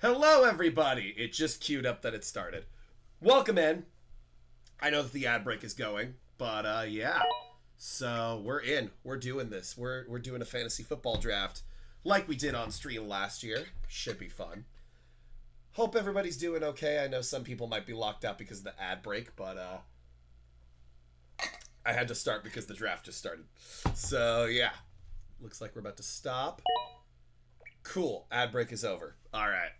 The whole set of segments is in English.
Hello, everybody! It just queued up that it started. Welcome in. I know that the ad break is going, but yeah. So we're in. We're doing this. We're doing a fantasy football draft like we did on stream last year. Should be fun. Hope everybody's doing okay. I know some people might be locked out because of the ad break, but I had to start because the draft just started. So yeah. Looks like we're about to stop. Cool. Ad break is over. All right.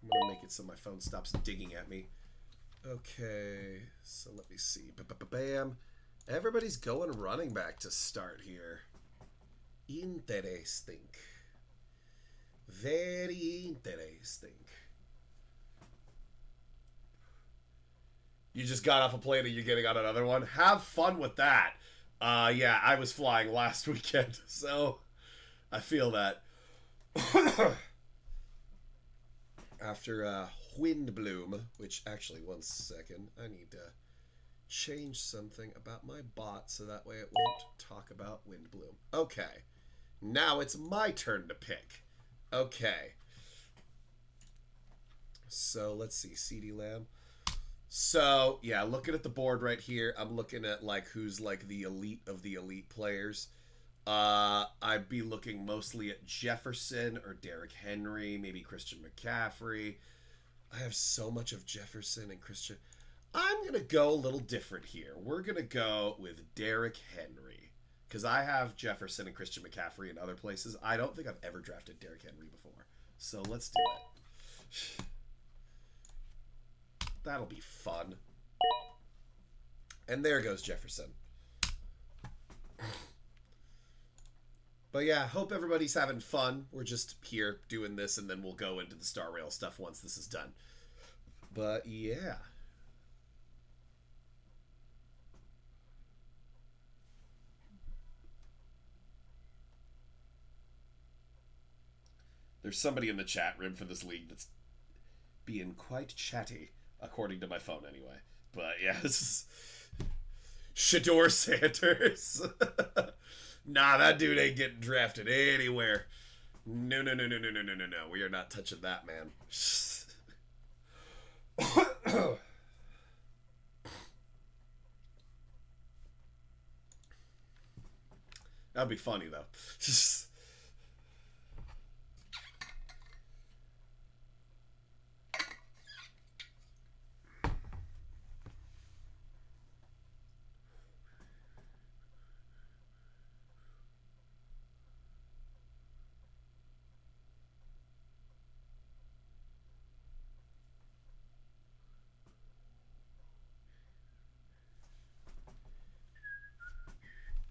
I'm gonna make it so my phone stops digging at me. Okay, so let me see. Bam. Everybody's going running back to start here. Interesting. Very interesting. You just got off a plane and you're getting on another one? Have fun with that. Yeah, I was flying last weekend, so I feel that. After Windbloom, which actually, one second, I need to change something about my bot so that way it won't talk about Windbloom. Okay, now it's my turn to pick. Okay, so let's see, CD Lamb. So yeah, looking at the board right here, I'm looking at like who's like the elite of the elite players. I'd be looking mostly at Jefferson or Derrick Henry, maybe Christian McCaffrey. I have so much of Jefferson and Christian. I'm going to go a little different here. We're going to go with Derrick Henry. Because I have Jefferson and Christian McCaffrey in other places. I don't think I've ever drafted Derrick Henry before. So let's do it. That'll be fun. And there goes Jefferson. But yeah, hope everybody's having fun. We're just here doing this, and then we'll go into the Star Rail stuff once this is done. But yeah. There's somebody in the chat room for this league that's being quite chatty, according to my phone anyway. But yeah, this is Shador Sanders. Nah, that dude ain't getting drafted anywhere. No, no, no, no, no, no, no, no, no. We are not touching that, man. That'd be funny, though.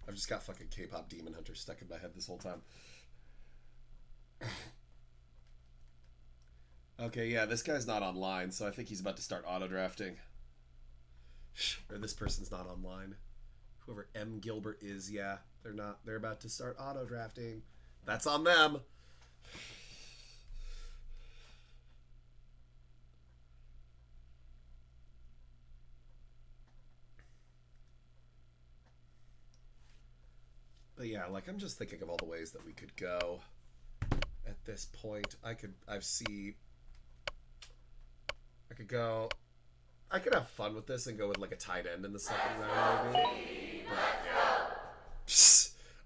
I've just got fucking K-pop Demon Hunter stuck in my head this whole time. Okay, yeah, this guy's not online, so I think he's about to start auto drafting. Or this person's not online. Whoever M. Gilbert is, yeah, they're not. They're about to start auto drafting. That's on them. But yeah, like I'm just thinking of all the ways that we could go at this point. I could have fun with this and go with like a tight end in the second round maybe. But yeah.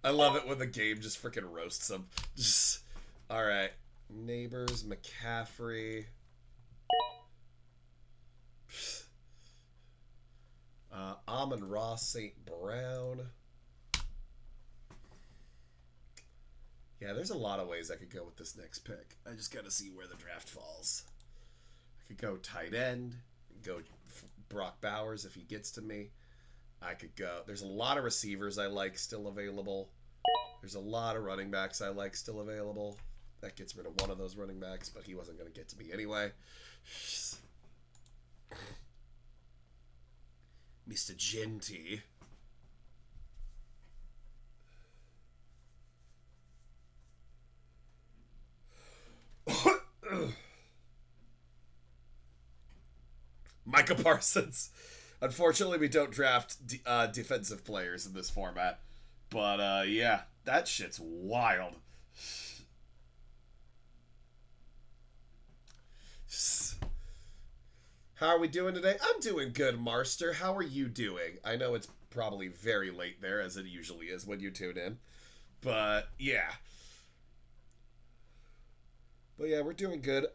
I love it when the game just freaking roasts them. Just all right. Neighbors, McCaffrey, Amon-Ra St. Brown. Yeah, there's a lot of ways I could go with this next pick. I just got to see where the draft falls. I could go tight end, go Brock Bowers if he gets to me. I could go. There's a lot of receivers I like still available. There's a lot of running backs I like still available. That gets rid of one of those running backs, but he wasn't going to get to me anyway. Mr. Genty. Micah Parsons. Unfortunately, we don't draft defensive players in this format. But yeah, that shit's wild. How are we doing today? I'm doing good, Marster. How are you doing? I know it's probably very late there, as it usually is when you tune in. But yeah. But yeah, we're doing good.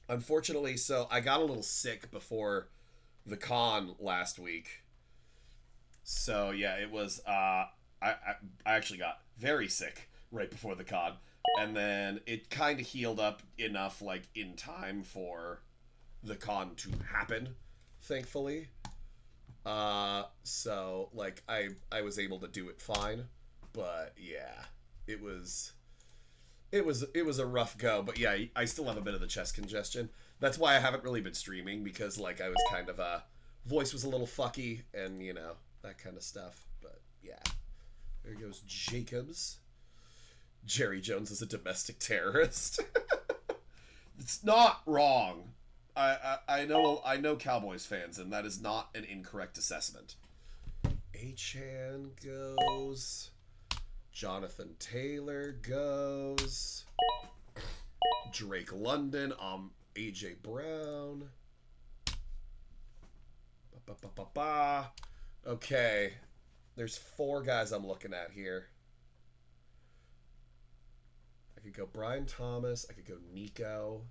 Unfortunately, so I got a little sick before the con last week. So yeah, it was I actually got very sick right before the con. And then it kind of healed up enough like in time for the con to happen, thankfully. So like I was able to do it fine, but yeah, it was it was a rough go. But yeah, I still have a bit of the chest congestion. That's why I haven't really been streaming, because like I was kind of voice was a little fucky, and you know, that kind of stuff. But yeah, there goes Jacobs. Jerry Jones is a domestic terrorist. It's not wrong. I know Cowboys fans, and that is not an incorrect assessment. Achan goes. Jonathan Taylor goes. Drake London. AJ Brown. Ba-ba-ba-ba-ba. Okay. There's 4 guys I'm looking at here. I could go Brian Thomas. I could go Nico.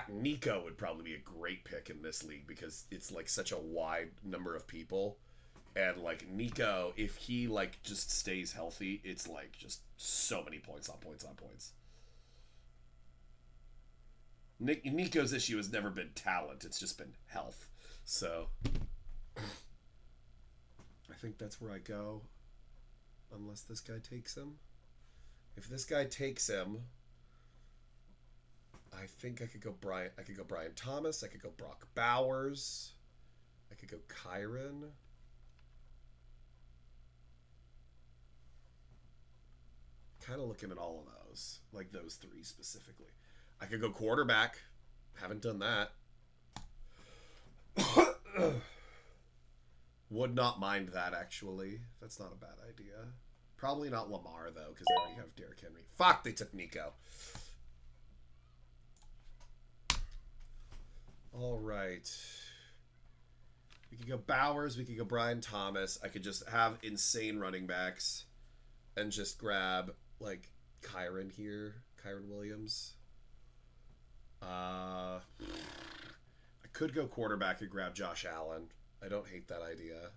Nico would probably be a great pick in this league because it's like such a wide number of people. And like Nico, if he like just stays healthy, it's like just so many points on points on points. Nico's issue has never been talent, it's just been health. So I think that's where I go. Unless this guy takes him. If this guy takes him, I think I could go Brian Thomas, I could go Brock Bowers, I could go Kyron. Kind of looking at all of those, like those 3 specifically. I could go quarterback. Haven't done that. Would not mind that, actually. That's not a bad idea. Probably not Lamar, though, because I already have Derrick Henry. Fuck, they took Nico. All right. We could go Bowers. We could go Brian Thomas. I could just have insane running backs and just grab, like, Kyron here. Kyron Williams. I could go quarterback and grab Josh Allen. I don't hate that idea.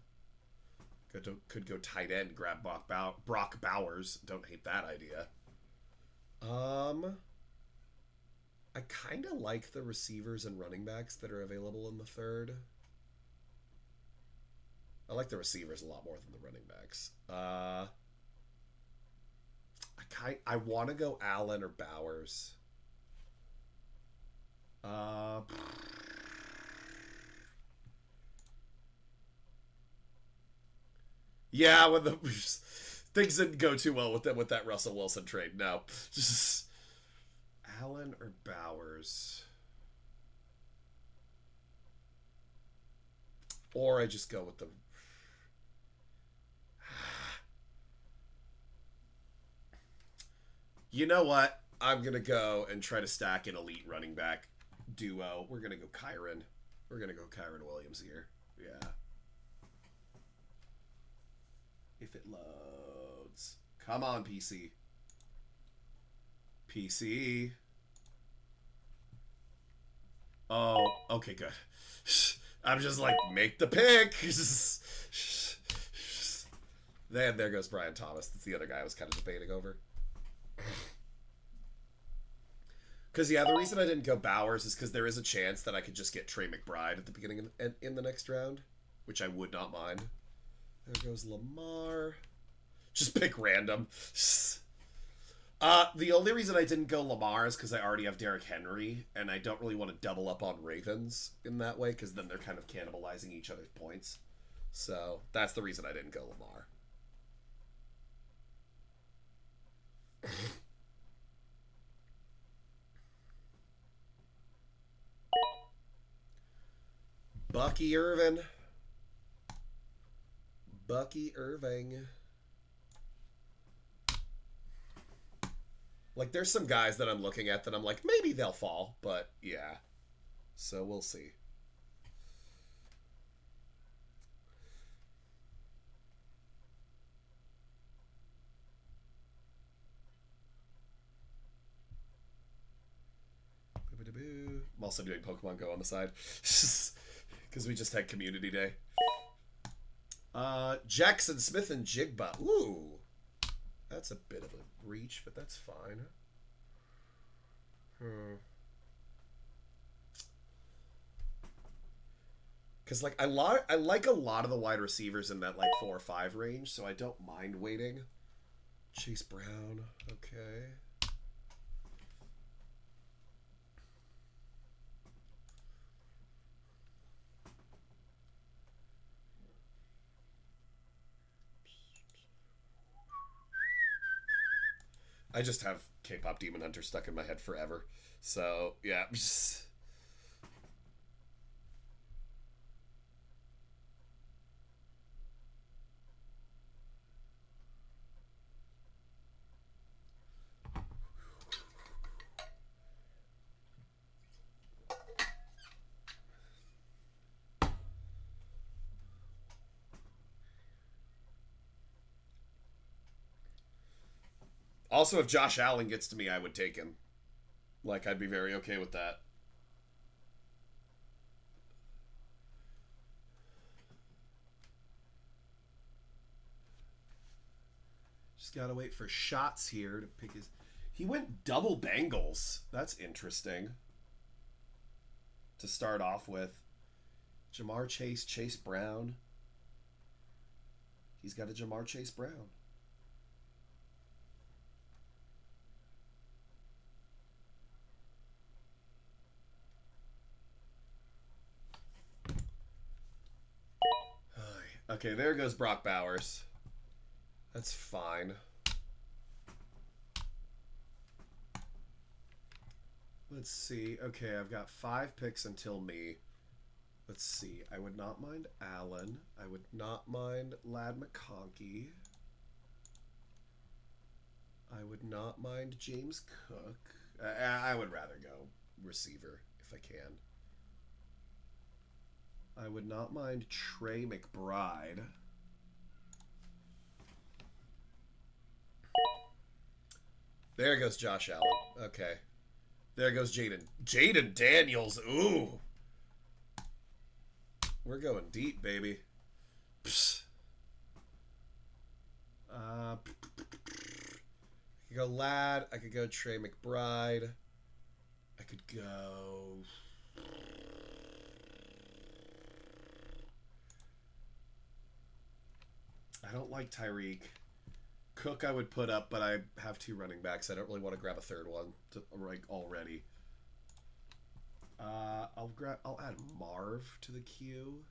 Could go tight end, grab Brock Bowers. Don't hate that idea. I kind of like the receivers and running backs that are available in the third. I like the receivers a lot more than the running backs. I want to go Allen or Bowers. Yeah, when the things didn't go too well with that Russell Wilson trade. No, just Allen or Bowers, or I just go with the. You know what? I'm gonna go and try to stack an elite running back duo. We're gonna go Kyron. We're gonna go Kyron Williams here. Yeah. If it loads. Come on, PC. PC. Oh, okay, good. I'm just like, make the pick. Then there goes Brian Thomas. That's the other guy I was kind of debating over. Because, yeah, the reason I didn't go Bowers is because there is a chance that I could just get Trey McBride at the beginning in the next round, which I would not mind. There goes Lamar. Just pick random. The only reason I didn't go Lamar is because I already have Derrick Henry, and I don't really want to double up on Ravens in that way, because then they're kind of cannibalizing each other's points. So that's the reason I didn't go Lamar. Bucky Irvin. Bucky Irving. Like, there's some guys that I'm looking at that I'm like, maybe they'll fall, but yeah. So we'll see. I'm also doing Pokemon Go on the side because we just had Community Day. Jackson Smith and Jigba. Ooh, that's a bit of a reach, but that's fine. Because like I like a lot of the wide receivers in that like 4 or 5 range, so I don't mind waiting. Chase Brown, okay. I just have K-pop Demon Hunter stuck in my head forever. So, yeah. Also, if Josh Allen gets to me, I would take him. Like, I'd be very okay with that. Just gotta wait for shots here to pick his. He went double Bengals. That's interesting. To start off with, Jamar Chase, Chase Brown. He's got a Jamar Chase Brown. Okay, there goes Brock Bowers. That's fine. Let's see. Okay, I've got 5 picks until me. Let's see. I would not mind Allen. I would not mind Lad McConkey. I would not mind James Cook. I would rather go receiver if I can. I would not mind Trey McBride. There goes Josh Allen. Okay. There goes Jaden. Jaden Daniels. Ooh. We're going deep, baby. Psst. I could go Lad. I could go Trey McBride. I could go... I don't like Tyreek. Cook I would put up, but I have 2 running backs. I don't really want to grab a third one to, like, already. I'll add Marv to the queue.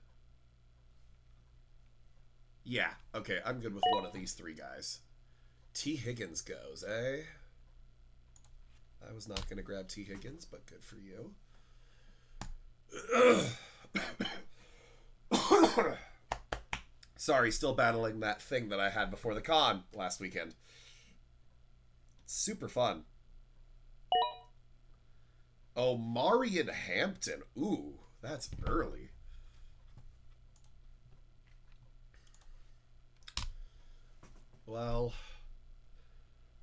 Yeah, okay, I'm good with one of these 3 guys. T. Higgins goes, eh? I was not going to grab T. Higgins, but good for you. Sorry, still battling that thing that I had before the con last weekend. Super fun. Oh, Marion Hampton. Ooh, that's early. Well,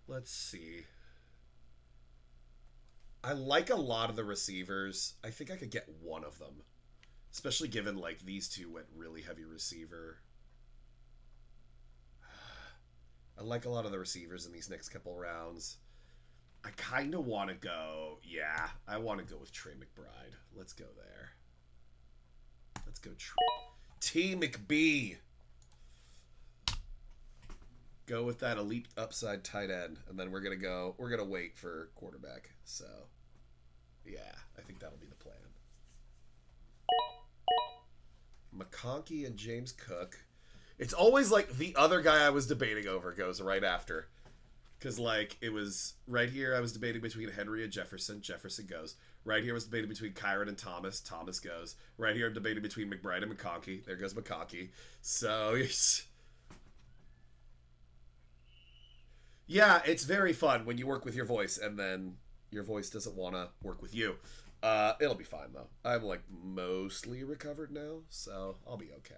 let's see. I like a lot of the receivers. I think I could get one of them. Especially given, like, these 2 went really heavy receiver. I like a lot of the receivers in these next couple rounds. I kind of want to go... Yeah, I want to go with Trey McBride. Let's go there. Let's go T. McBee. Go with that elite upside tight end, and then we're gonna wait for quarterback. So, yeah, I think that'll be the plan. McConkey and James Cook. It's always like the other guy I was debating over goes right after. Because, like, it was right here I was debating between Henry and Jefferson. Jefferson goes. Right here I was debating between Kyron and Thomas. Thomas goes. Right here I'm debating between McBride and McConkey. There goes McConkey. So, yeah, it's very fun when you work with your voice and then your voice doesn't want to work with you. It'll be fine though. I'm like mostly recovered now, so I'll be okay.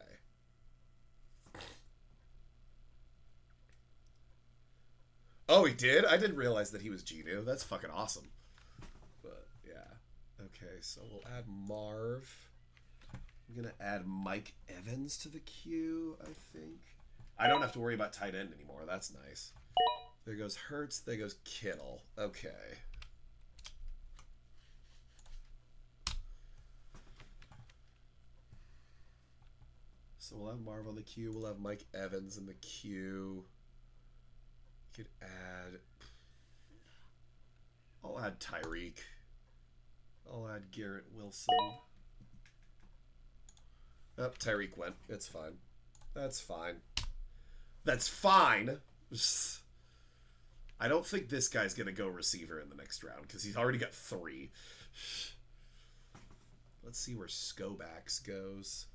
Oh, he did? I didn't realize that he was Genu. That's fucking awesome. But yeah. Okay, so we'll add Marv. I'm gonna add Mike Evans to the queue, I think. I don't have to worry about tight end anymore. That's nice. There goes Hurts. There goes Kittle. Okay. So we'll have Marv on the queue. We'll have Mike Evans in the queue. Could add. I'll add Tyreek. I'll add Garrett Wilson. Oh, Tyreek went. It's fine. That's fine. That's fine. I don't think this guy's going to go receiver in the next round because he's already got 3. Let's see where Skobax goes.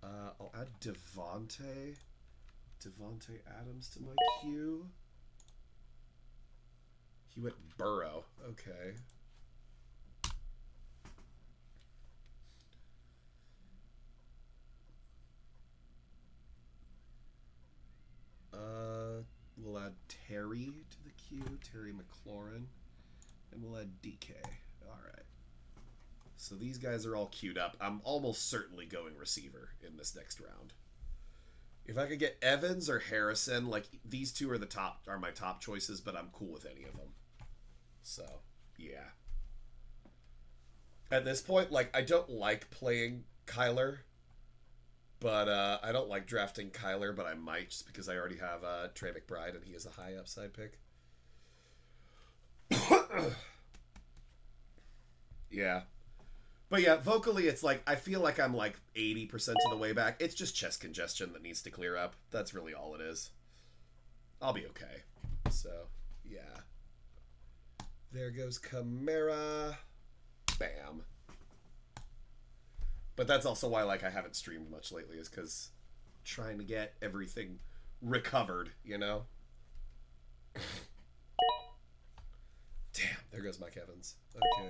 I'll add Devontae Adams to my queue. He went Burrow. Okay. We'll add Terry to the queue, Terry McLaurin, and we'll add DK. All right. So these guys are all queued up. I'm almost certainly going receiver in this next round. If I could get Evans or Harrison, like these two are my top choices, but I'm cool with any of them. So, yeah. At this point, like I don't like playing Kyler, but I don't like drafting Kyler, but I might just because I already have Trey McBride and he is a high upside pick. Yeah. But yeah, vocally, it's like I feel like I'm like 80% of the way back. It's just chest congestion that needs to clear up. That's really all it is. I'll be okay. So, yeah. There goes Kamara. Bam. But that's also why like I haven't streamed much lately, is because trying to get everything recovered, you know? Damn, there goes Mike Evans. Okay.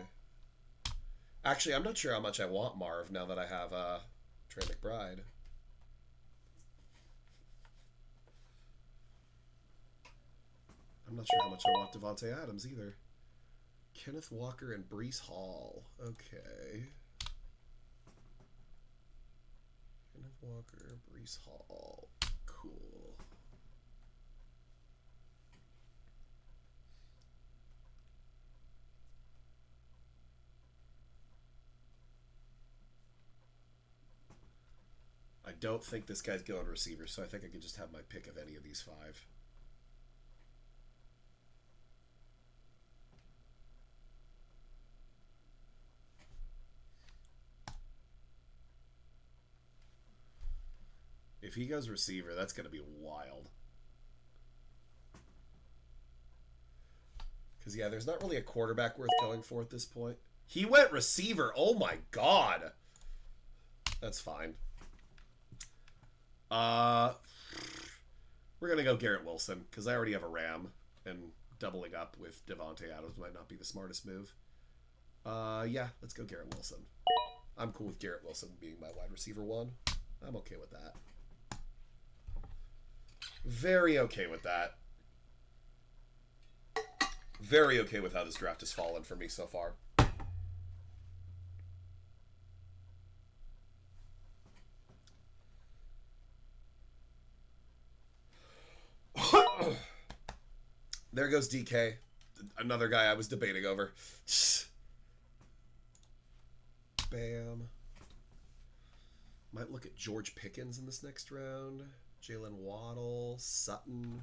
Actually, I'm not sure how much I want Marv now that I have Trey McBride. I'm not sure how much I want Devontae Adams either. Kenneth Walker and Breece Hall. Okay. Kenneth Walker, Breece Hall. Cool. I don't think this guy's going receiver, so I think I could just have my pick of any of these 5. If he goes receiver, that's going to be wild. Because, yeah, there's not really a quarterback worth going for at this point. He went receiver. Oh, my God. That's fine. We're going to go Garrett Wilson because I already have a Ram, and doubling up with Devontae Adams might not be the smartest move. Yeah, let's go Garrett Wilson. I'm cool with Garrett Wilson being my wide receiver 1. I'm okay with that. Very okay with that. Very okay with how this draft has fallen for me so far. There goes DK. Another guy I was debating over. Bam. Might look at George Pickens in this next round. Jalen Waddle. Sutton.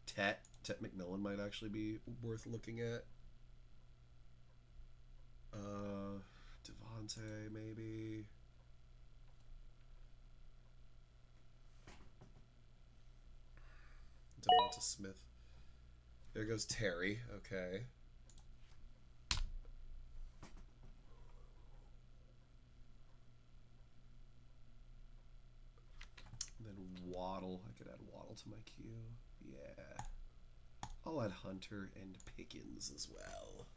Tet McMillan might actually be worth looking at. Devontae, maybe. Devonta Smith. There goes Terry. Okay. And then Waddle. I could add Waddle to my queue. Yeah. I'll add Hunter and Pickens as well.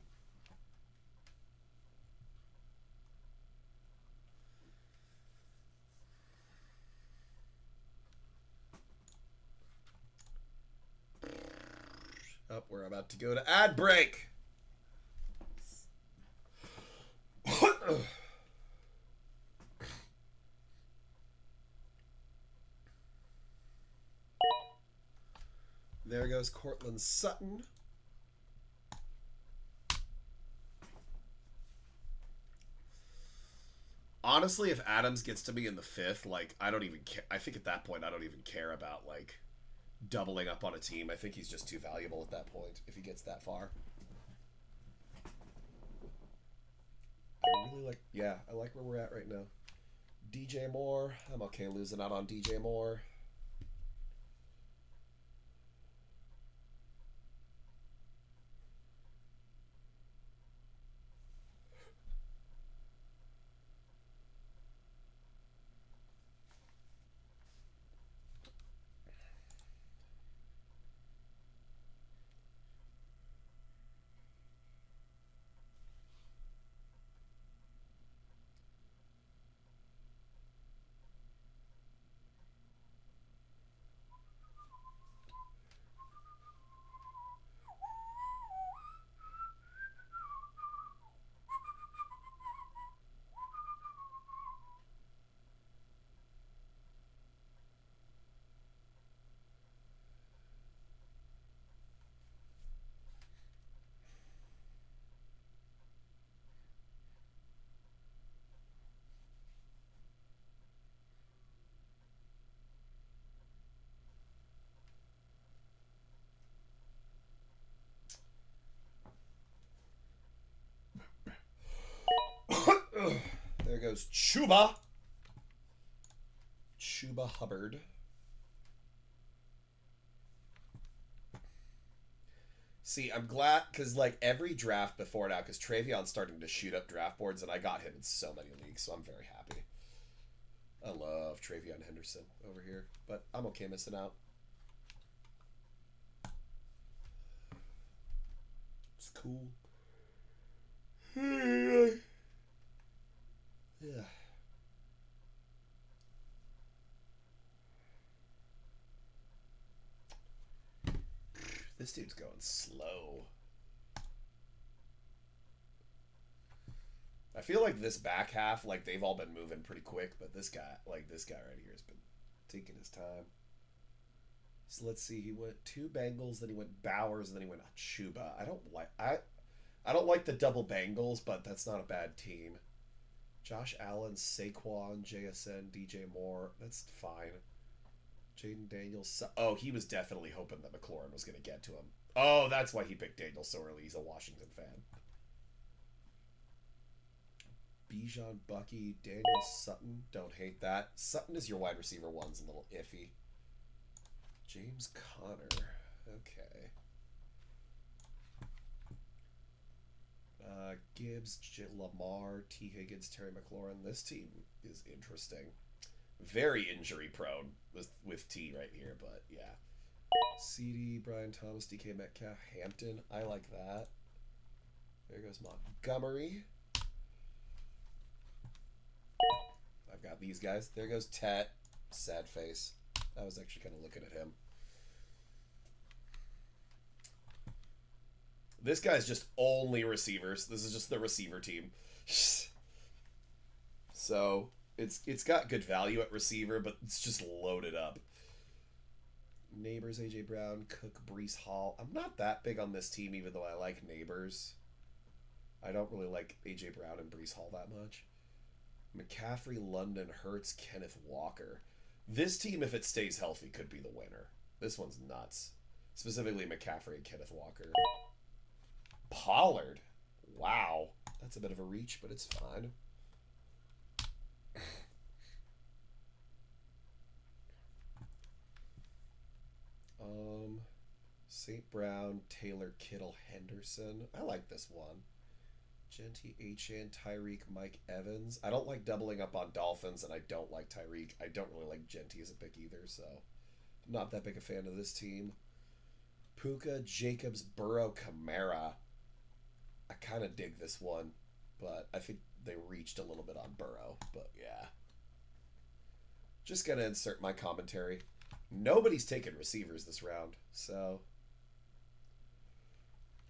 Oh, we're about to go to ad break. There goes Cortland Sutton. Honestly, if Adams gets to me in the 5th, like, I don't even care. I think at that point, I don't even care about, like, doubling up on a team. I think he's just too valuable at that point if he gets that far. I really like, yeah, I like where we're at right now. DJ Moore. I'm okay losing out on DJ Moore. There goes Chuba. Chuba Hubbard. See, I'm glad, because, like, every draft before now, because Travion's starting to shoot up draft boards, and I got him in so many leagues, so I'm very happy. I love Travion Henderson over here, but I'm okay missing out. It's cool. Yeah. This dude's going slow. I feel like this back half, like, they've all been moving pretty quick, but this guy right here has been taking his time. So let's see. He went 2 Bengals, then he went Bowers, and then he went Chuba. I don't like the double Bengals, but that's not a bad team. Josh Allen, Saquon, JSN, DJ Moore. That's fine. Jaden Daniels. Oh, he was definitely hoping that McLaurin was going to get to him. Oh, that's why he picked Daniels so early. He's a Washington fan. Bijan, Bucky, Daniel Sutton. Don't hate that. Sutton is your wide receiver one's a little iffy. James Conner. Okay. Gibbs, Lamar, T. Higgins, Terry McLaurin. This team is interesting. Very injury prone with T right here, but yeah. CD, Brian Thomas, DK Metcalf, Hampton. I like that. There goes Montgomery. I've got these guys. There goes Tet. Sad face. I was actually kind of looking at him. This guy's just only receivers. This is just the receiver team. So it's got good value at receiver, but it's just loaded up. Neighbors, AJ Brown, Cook, Brees Hall. I'm not that big on this team, even though I like Neighbors. I don't really like AJ Brown and Brees Hall that much. McCaffrey, London, Hurts, Kenneth Walker. This team, if it stays healthy, could be the winner. This one's nuts. Specifically McCaffrey and Kenneth Walker. Pollard. Wow. That's a bit of a reach, but it's fine. St. Brown, Taylor, Kittle, Henderson. I like this one. Genty, Achan, Tyreek, Mike Evans. I don't like doubling up on Dolphins, and I don't like Tyreek. I don't really like Genty as a pick either, so I'm not that big a fan of this team. Puka, Jacobs, Burrow, Kamara. I kind of dig this one, but I think they reached a little bit on Burrow. But yeah. Just going to insert my commentary. Nobody's taken receivers this round, so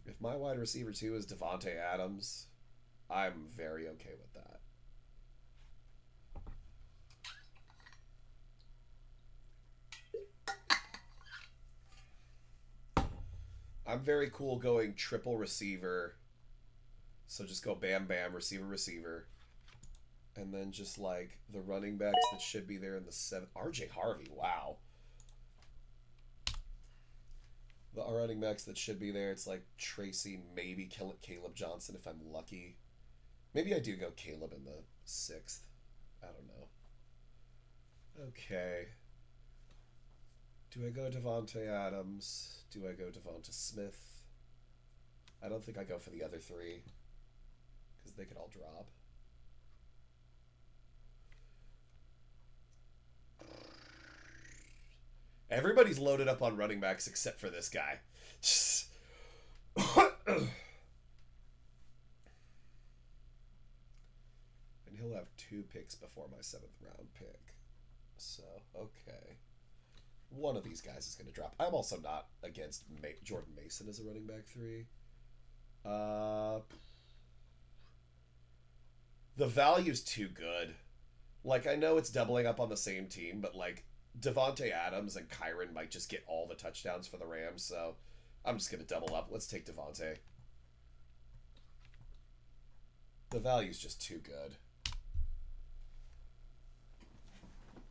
if my wide receiver 2 is Davante Adams, I'm very okay with that. I'm very cool going triple receiver. So just go bam, bam, receiver, receiver. And then just like the running backs that should be there in the 7th. RJ Harvey, wow. The running backs that should be there, it's like Tracy, maybe Caleb Johnson if I'm lucky. Maybe I do go Caleb in the 6th. I don't know. Okay. Do I go Davante Adams? Do I go Devonta Smith? I don't think I go for the other 3 because they could all drop. Everybody's loaded up on running backs except for this guy. And he'll have 2 picks before my 7th round pick. So, okay. One of these guys is going to drop. I'm also not against Jordan Mason as a running back 3. The value's too good. Like, I know it's doubling up on the same team, but, like, Davante Adams and Kyron might just get all the touchdowns for the Rams, so I'm just going to double up. Let's take Davante. The value's just too good.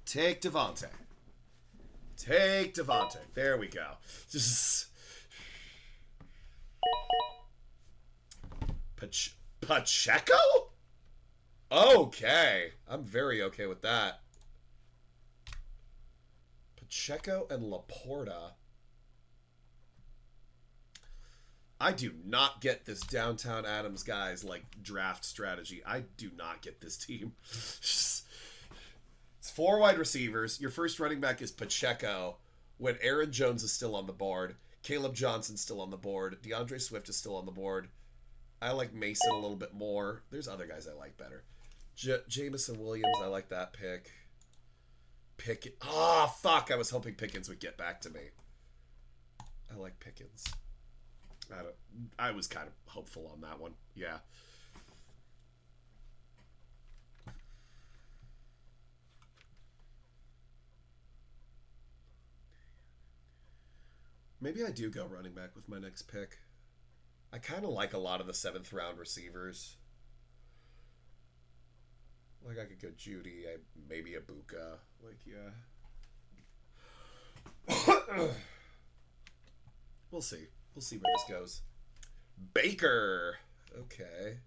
Take Davante. Take Davante. There we go. Just Pacheco? Okay. I'm very okay with that. Pacheco and Laporta. I do not get this Downtown Adams guys like draft strategy. I do not get this team. It's 4 wide receivers. Your first running back is Pacheco when Aaron Jones is still on the board. Caleb Johnson's still on the board. DeAndre Swift is still on the board. I like Mason a little bit more. There's other guys I like better. Jameson Williams, I like that pick. Fuck. I was hoping Pickens would get back to me. I like Pickens. I was kind of hopeful on that one. Yeah. Maybe I do go running back with my next pick. I kind of like a lot of the 7th round receivers. Like, I could go Judy, maybe Ibuka. Like, yeah. We'll see. We'll see where this goes. Baker. Okay.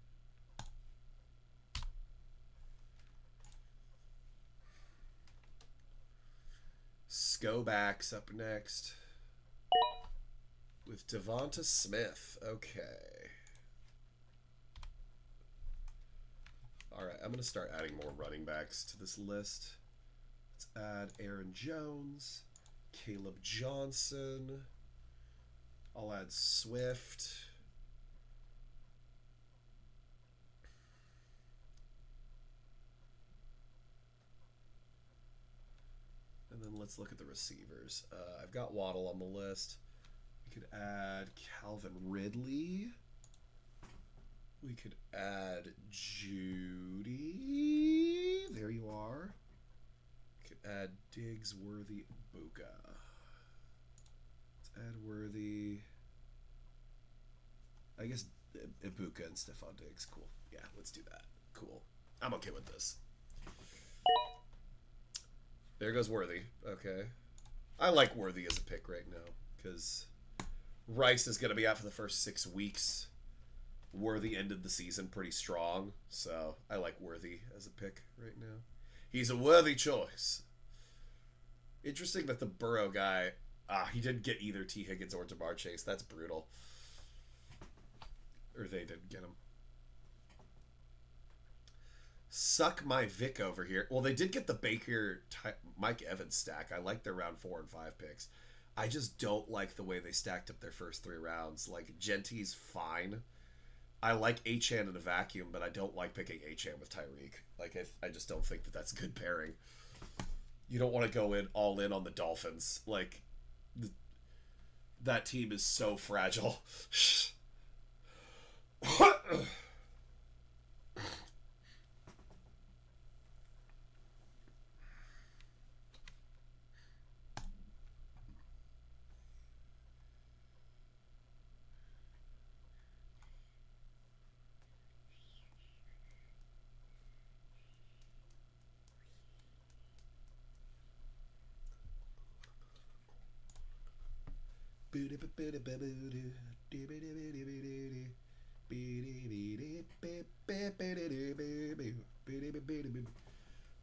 Skobacks up next. With Devonta Smith. Okay. Alright, I'm going to start adding more running backs to this list. Let's add Aaron Jones, Caleb Johnson. I'll add Swift. And then let's look at the receivers. I've got Waddle on the list. We could add Calvin Ridley. We could add Judy. There you are. We could add Diggs, Worthy, Ibuka. Let's add Worthy. I guess Ibuka and Stephon Diggs. Cool. Yeah, let's do that. Cool. I'm okay with this. There goes Worthy. Okay. I like Worthy as a pick right now because Rice is going to be out for the first 6 weeks. Worthy ended the season pretty strong, so I like Worthy as a pick right now. He's a worthy choice. Interesting that the Burrow guy, he didn't get either T. Higgins or Ja'Marr Chase. That's brutal. Or they didn't get him. Suck my Vic over here. Well, they did get the Baker Mike Evans stack. I like their round 4 and 5 picks. I just don't like the way they stacked up their first 3 rounds. Like, Genti's fine. I like Achan in a vacuum, but I don't like picking Achan with Tyreek. Like, I just don't think that that's a good pairing. You don't want to go in all in on the Dolphins. Like, that team is so fragile.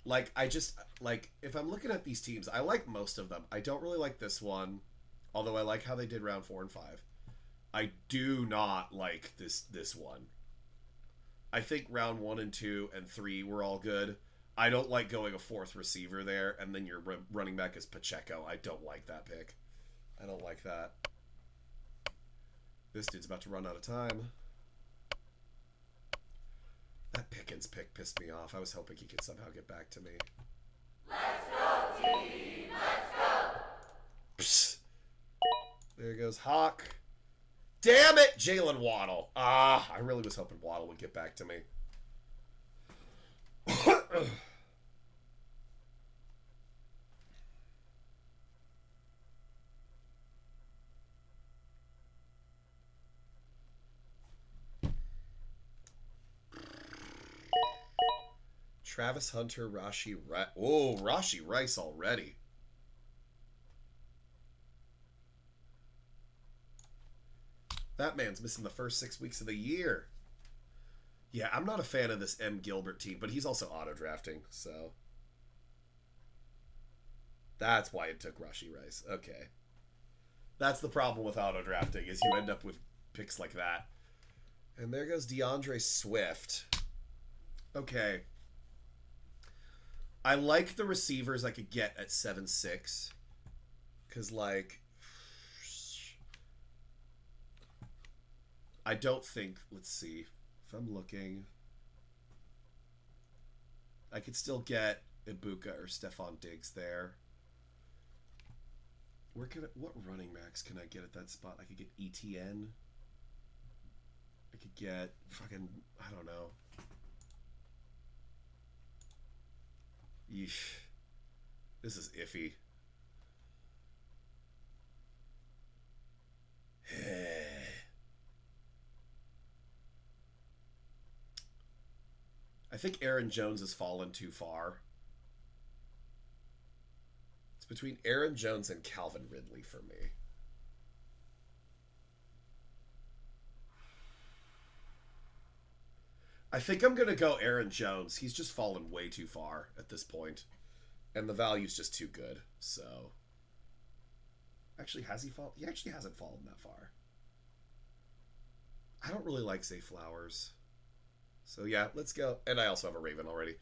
Like, I just, like, if I'm looking at these teams, I like most of them. I don't really like this one, although I like how they did round 4 and 5. I do not like this one. I think round 1 and 2 and 3 were all good. I don't like going a 4th receiver there, and then your running back is Pacheco. I don't like that pick. I don't like that. This dude's about to run out of time. That Pickens pick pissed me off. I was hoping he could somehow get back to me. Let's go, team! Let's go! Psst. There goes Hawk. Damn it, Jalen Waddle. Ah, I really was hoping Waddle would get back to me. Travis Hunter, Rashi Rice. Oh, Rashi Rice already. That man's missing the first 6 weeks of the year. Yeah, I'm not a fan of this M. Gilbert team, but he's also auto-drafting, so... That's why it took Rashi Rice. Okay. That's the problem with auto-drafting, is you end up with picks like that. And there goes DeAndre Swift. Okay. I like the receivers I could get at 7-6. Because, like... I don't think... Let's see. If I'm looking... I could still get Ibuka or Stephon Diggs there. What running backs can I get at that spot? I could get ETN. I could get fucking... I don't know. Yeesh. This is iffy. I think Aaron Jones has fallen too far. It's between Aaron Jones and Calvin Ridley for me. I think I'm going to go Aaron Jones. He's just fallen way too far at this point. And the value's just too good. So, actually, has he fallen? He actually hasn't fallen that far. I don't really like Zay Flowers. So, yeah, let's go. And I also have a Raven already.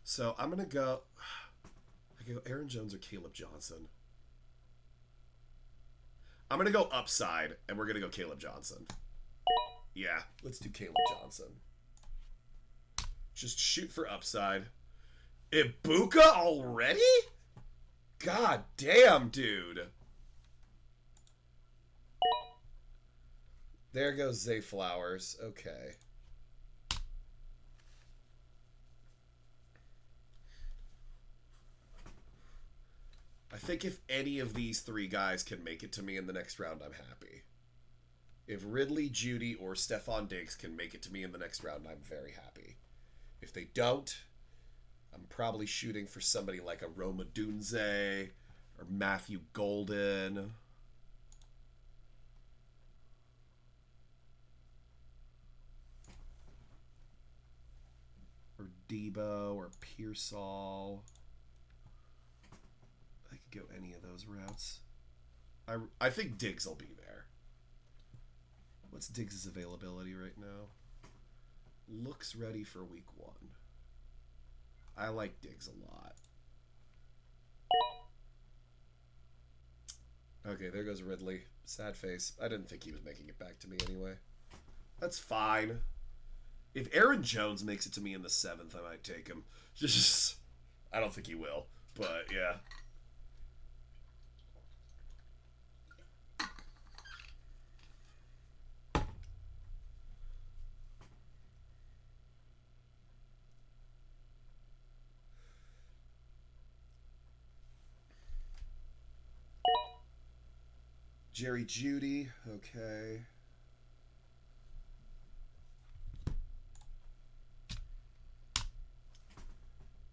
So, I'm going to go... I go Aaron Jones or Caleb Johnson. I'm going to go upside, and we're going to go Caleb Johnson. Yeah, let's do Caleb Johnson. Just shoot for upside. Ibuka already? God damn, dude. There goes Zay Flowers. Okay. I think if any of these 3 guys can make it to me in the next round, I'm happy. If Ridley, Judy, or Stephon Diggs can make it to me in the next round, I'm very happy. If they don't, I'm probably shooting for somebody like a Roma Dunze or Matthew Golden. Or Debo or Pearsall. I could go any of those routes. I think Diggs will be there. What's Diggs' availability right now? Looks ready for week 1. I like Diggs a lot. Okay, there goes Ridley. Sad face. I didn't think he was making it back to me anyway. That's fine. If Aaron Jones makes it to me in the 7th, I might take him. Just, I don't think he will, but yeah. Jerry Jeudy, okay.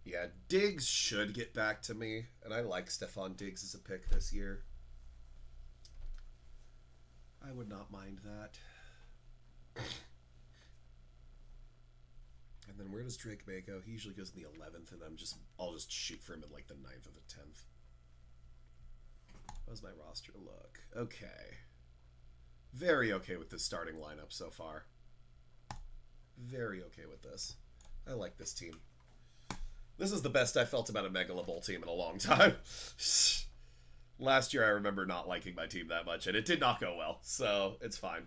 Yeah, Diggs should get back to me, and I like Stephon Diggs as a pick this year. I would not mind that. And then where does Drake May go? He usually goes in the 11th, and I'll just shoot for him in like the 9th or the 10th. How does my roster look? Okay. Very okay with this starting lineup so far. Very okay with this. I like this team. This is the best I felt about a Megala Bowl team in a long time. Last year I remember not liking my team that much, and it did not go well, so it's fine.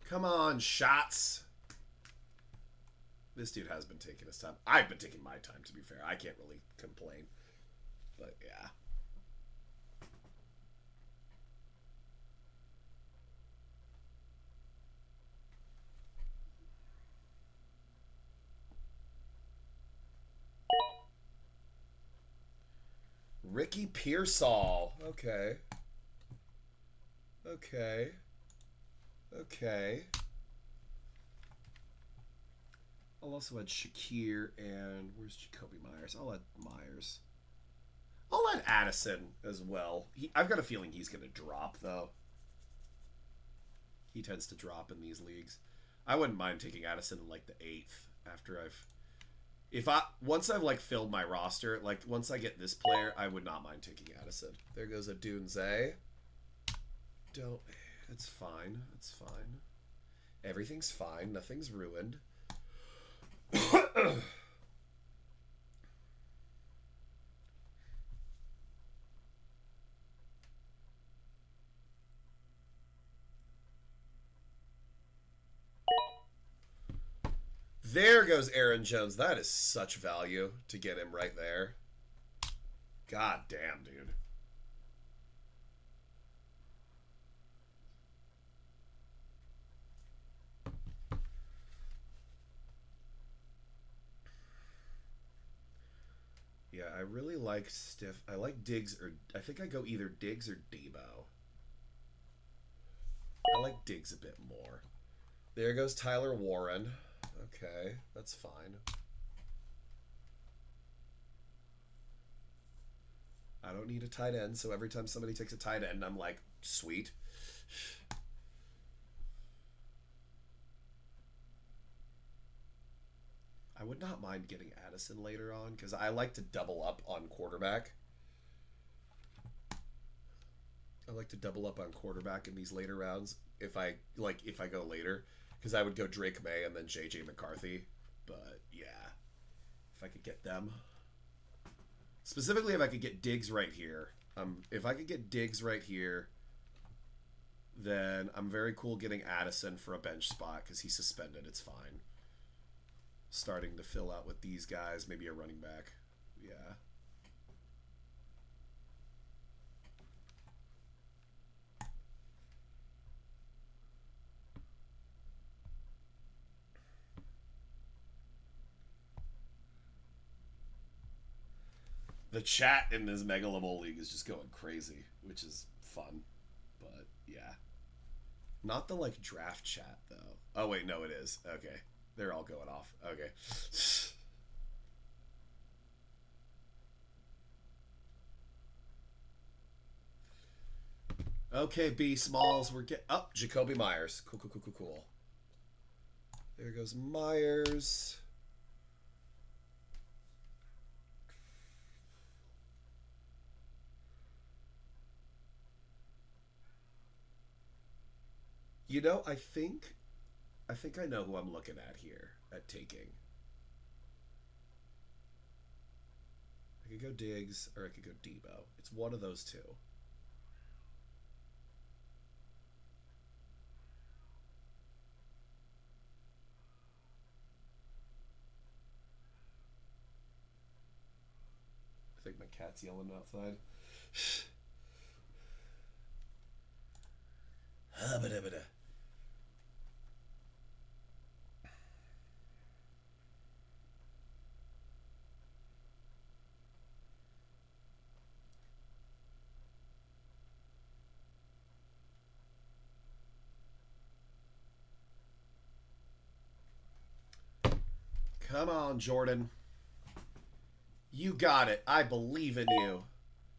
Come on, shots. This dude has been taking his time. I've been taking my time, to be fair. I can't really complain. But, yeah. Ricky Pearsall. Okay. Okay. Okay. I'll also add Shakir and where's Jacoby Myers? I'll add Myers. I'll add Addison as well. I've got a feeling he's going to drop, though. He tends to drop in these leagues. I wouldn't mind taking Addison in like the 8th after once I've like filled my roster, like once I get this player, I would not mind taking Addison. There goes a Dunze. It's fine. It's fine. Everything's fine. Nothing's ruined. There goes Aaron Jones. That is such value to get him right there. God damn, dude. Yeah, I really like I like Diggs, or I think I go either Diggs or Debo. I like Diggs a bit more. There goes Tyler Warren. Okay, that's fine. I don't need a tight end, so every time somebody takes a tight end, I'm like, sweet. I would not mind getting Addison later on, because I like to double up on quarterback. I like to double up on quarterback in these later rounds if I go later, because I would go Drake May and then JJ McCarthy. But yeah, if I could get them, specifically if I could get Diggs right here. If I could get Diggs right here, then I'm very cool getting Addison for a bench spot because he's suspended. It's fine. Starting to fill out with these guys, maybe a running back. Yeah. The chat in this Megala Bowl league is just going crazy, which is fun. But yeah. Not the like draft chat though. Oh wait, no it is. Okay. They're all going off. Okay. Okay, B Smalls, we're get up. Jacoby Myers. Cool, cool, cool, cool, cool. There goes Myers. You know, I think I know who I'm looking at here at taking. I could go Diggs or I could go Debo. It's one of those two. I think my cat's yelling outside. Hubba-dubba-da. Come on, Jordan. You got it. I believe in you.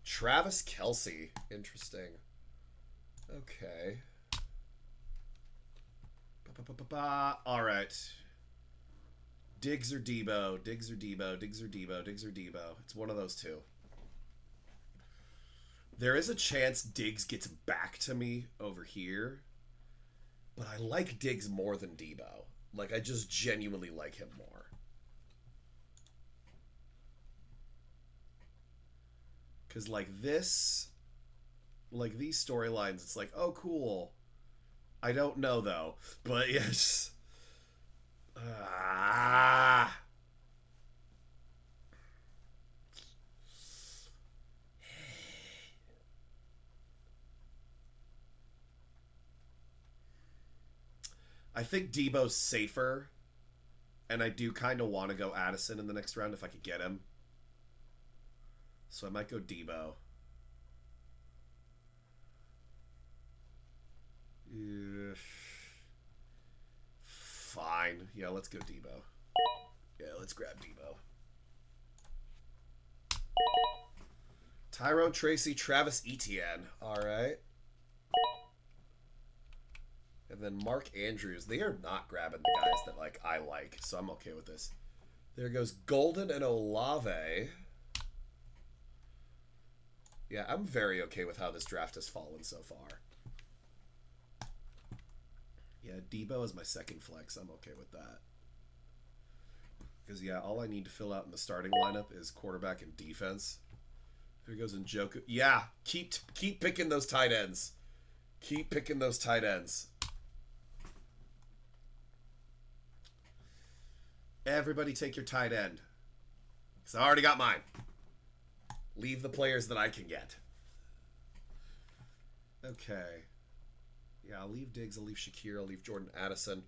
Travis Kelce. Interesting. Okay. All right. Diggs or Debo. Diggs or Debo. Diggs or Debo. Diggs or Debo. It's one of those two. There is a chance Diggs gets back to me over here, but I like Diggs more than Debo. Like, I just genuinely like him more. Because, like, this, like, these storylines, it's like, oh, cool. I don't know, though. But, yes. Ah. I think Debo's safer, and I do kind of want to go Addison in the next round if I could get him. So I might go Debo. Fine. Yeah, let's go Debo. Yeah, let's grab Debo. Tyrone Tracy, Travis Etienne. All right. And then Mark Andrews. They are not grabbing the guys that like I like, so I'm okay with this. There goes Golden and Olave. Yeah, I'm very okay with how this draft has fallen so far. Yeah, Debo is my second flex. I'm okay with that. Because, yeah, all I need to fill out in the starting lineup is quarterback and defense. Here goes Njoku. Yeah, keep picking those tight ends. Keep picking those tight ends. Everybody take your tight end. Because I already got mine. Leave the players that I can get. Okay. Yeah, I'll leave Diggs. I'll leave Shakir. I'll leave Jordan Addison.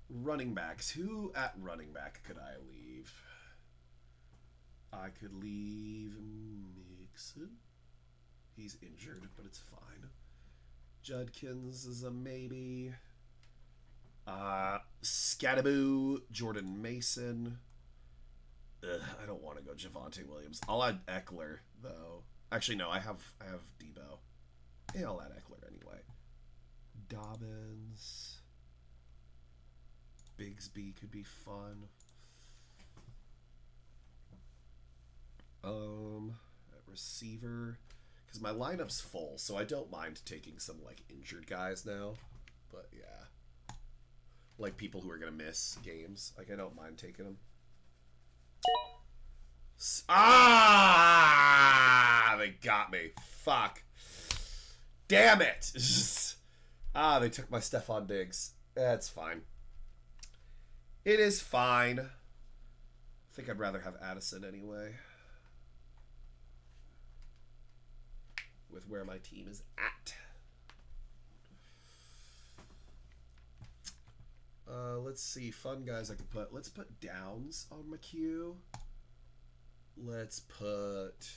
Running backs. Who at running back could I leave? I could leave Mixon. He's injured, but it's fine. Judkins is a maybe. Scattaboo, Jordan Mason. Ugh, I don't want to go Javonte Williams. I'll add Eckler though. Actually, no, I have Debo. Yeah, I'll add Eckler anyway. Dobbins. Bigsby could be fun. At receiver, because my lineup's full, so I don't mind taking some like injured guys now. But yeah, like people who are gonna miss games, like I don't mind taking them. They got me. Fuck. Damn it. They took my Stephon Diggs. That's fine. It is fine. I think I'd rather have Addison anyway. With where my team is at. Let's see. Fun guys I could put. Let's put Downs on my queue. Let's put...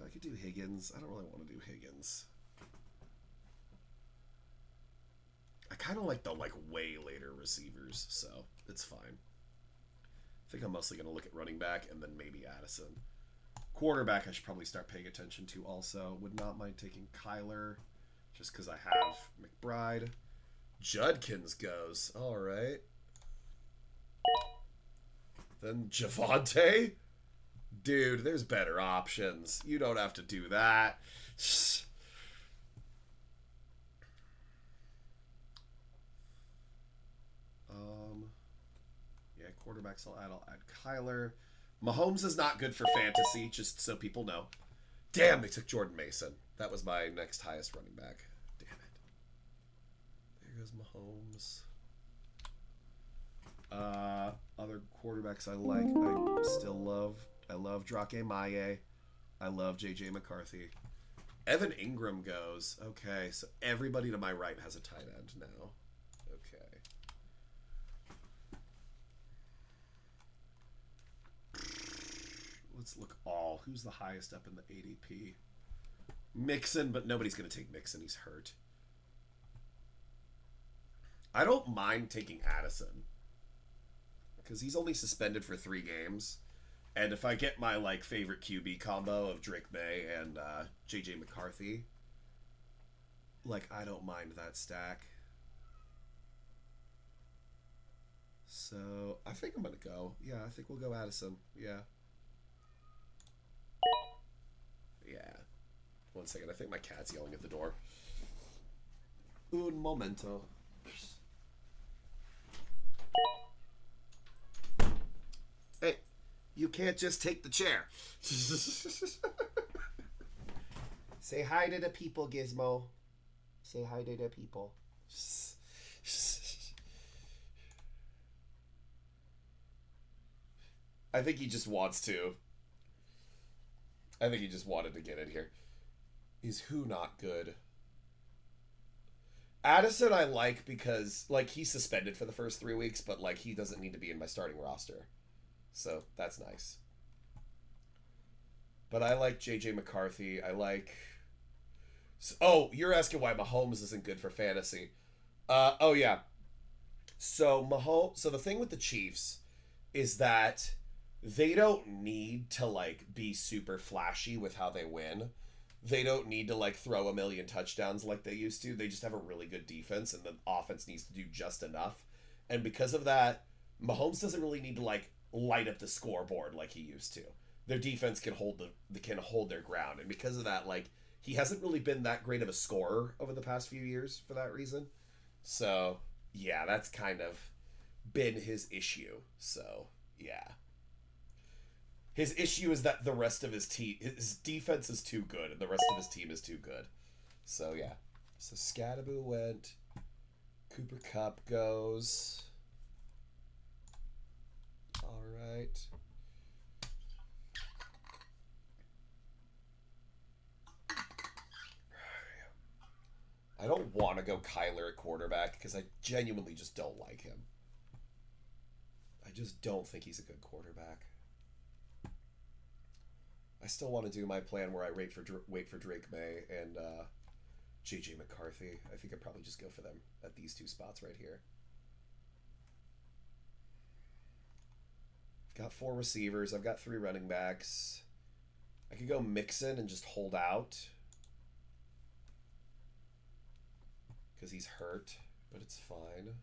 I could do Higgins. I don't really want to do Higgins. I kind of like the way later receivers, so it's fine. I think I'm mostly going to look at running back and then maybe Addison. Quarterback, I should probably start paying attention to also. Would not mind taking Kyler, just because I have McBride. Judkins goes. All right. Then Javonte. Dude, there's better options. You don't have to do that. Yeah, quarterbacks I'll add Kyler. Mahomes is not good for fantasy, just so people know. Damn, they took Jordan Mason. That was my next highest running back. Damn it. There goes Mahomes. Other quarterbacks I like, I still love. I love Drake Maye. I love JJ McCarthy. Evan Ingram goes. Okay, so everybody to my right has a tight end now. Okay. Let's look all. Who's the highest up in the ADP? Mixon, but nobody's going to take Mixon. He's hurt. I don't mind taking Addison because he's only suspended for 3 games. And if I get my like favorite QB combo of Drake May and JJ McCarthy, like I don't mind that stack. So I think I'm gonna go. Yeah, I think we'll go Addison. Yeah. Yeah. One second. I think my cat's yelling at the door. Un momento. Hey, you can't just take the chair. Say hi to the people, Gizmo. Say hi to the people. I think he just wants to. I think he just wanted to get in here. Is who not good? Addison I like because like he's suspended for the first 3 weeks, but like he doesn't need to be in my starting roster. So that's nice. But I like JJ McCarthy. I like. Oh, you're asking why Mahomes isn't good for fantasy. Oh yeah. So Mahomes. So the thing with the Chiefs is that they don't need to like be super flashy with how they win. They don't need to like throw a million touchdowns like they used to. They just have a really good defense, and the offense needs to do just enough. And because of that, Mahomes doesn't really need to like light up the scoreboard like he used to. Their defense can hold their ground, and because of that, like he hasn't really been that great of a scorer over the past few years for that reason. So yeah, that's kind of been his issue. So yeah. His issue is that the rest of his team, his defense is too good, and the rest of his team is too good. So yeah. So Scadaboo went. Cooper Kupp goes. All right. I don't want to go Kyler at quarterback because I genuinely just don't like him. I just don't think he's a good quarterback. I still want to do my plan where I wait for Drake May and JJ McCarthy. I think I'd probably just go for them at these 2 spots right here. Got 4 receivers. I've got 3 running backs. I could go Mixon and just hold out because he's hurt, but it's fine.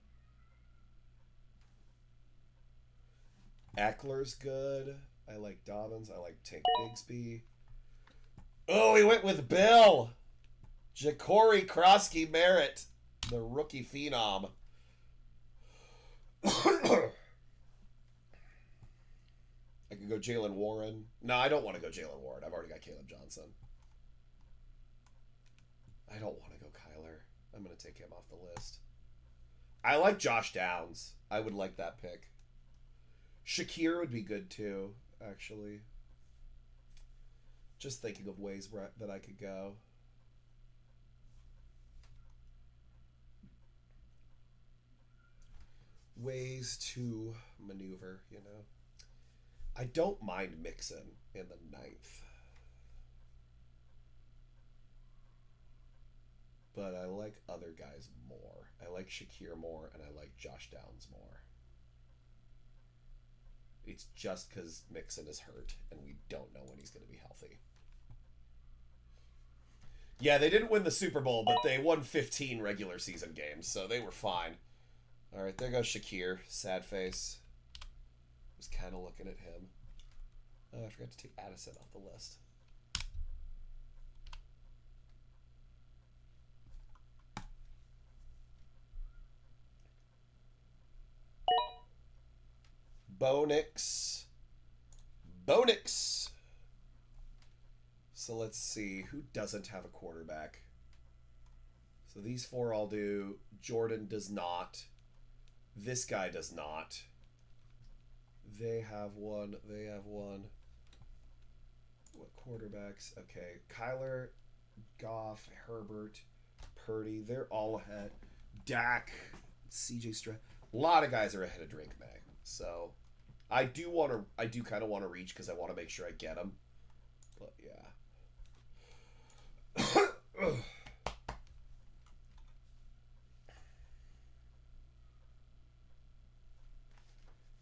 Eckler's good. I like Dobbins. I like Tank Bigsby. Oh, he went with Bill. Ja'Cory Krosky Merritt, the rookie phenom. I could go Jalen Warren. No, I don't want to go Jalen Warren. I've already got Caleb Johnson. I don't want to go Kyler. I'm going to take him off the list. I like Josh Downs. I would like that pick. Shakir would be good too, actually. Just thinking of ways that I could go. Ways to maneuver, you know. I don't mind Mixon in the 9th. But I like other guys more. I like Shakir more, and I like Josh Downs more. It's just because Mixon is hurt, and we don't know when he's going to be healthy. Yeah, they didn't win the Super Bowl, but they won 15 regular season games, so they were fine. All right, there goes Shakir. Sad face. Was kind of looking at him. Oh, I forgot to take Addison off the list. Bonix. Bonix. So let's see. Who doesn't have a quarterback? So these four all do. Jordan does not. This guy does not. They have one. They have one. What quarterbacks? Okay. Kyler, Goff, Herbert, Purdy. They're all ahead. Dak, CJ Stroud. A lot of guys are ahead of Drake May. So I do kind of want to reach because I want to make sure I get him. But yeah.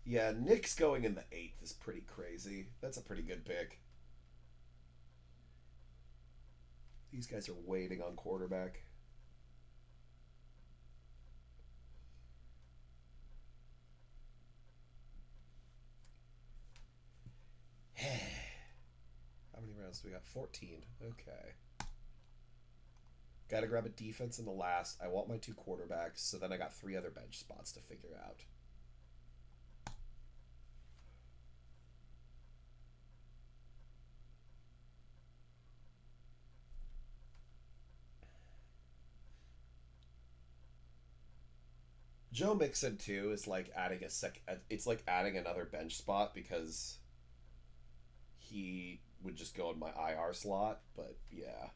Yeah, Nick's going in the 8th is pretty crazy. That's a pretty good pick. These guys are waiting on quarterback. How many rounds do we got? 14. Okay. Got to grab a defense in the last. I want my 2 quarterbacks, so then I got 3 other bench spots to figure out. Joe Mixon too is like adding a it's like adding another bench spot because he would just go in my IR slot, but yeah.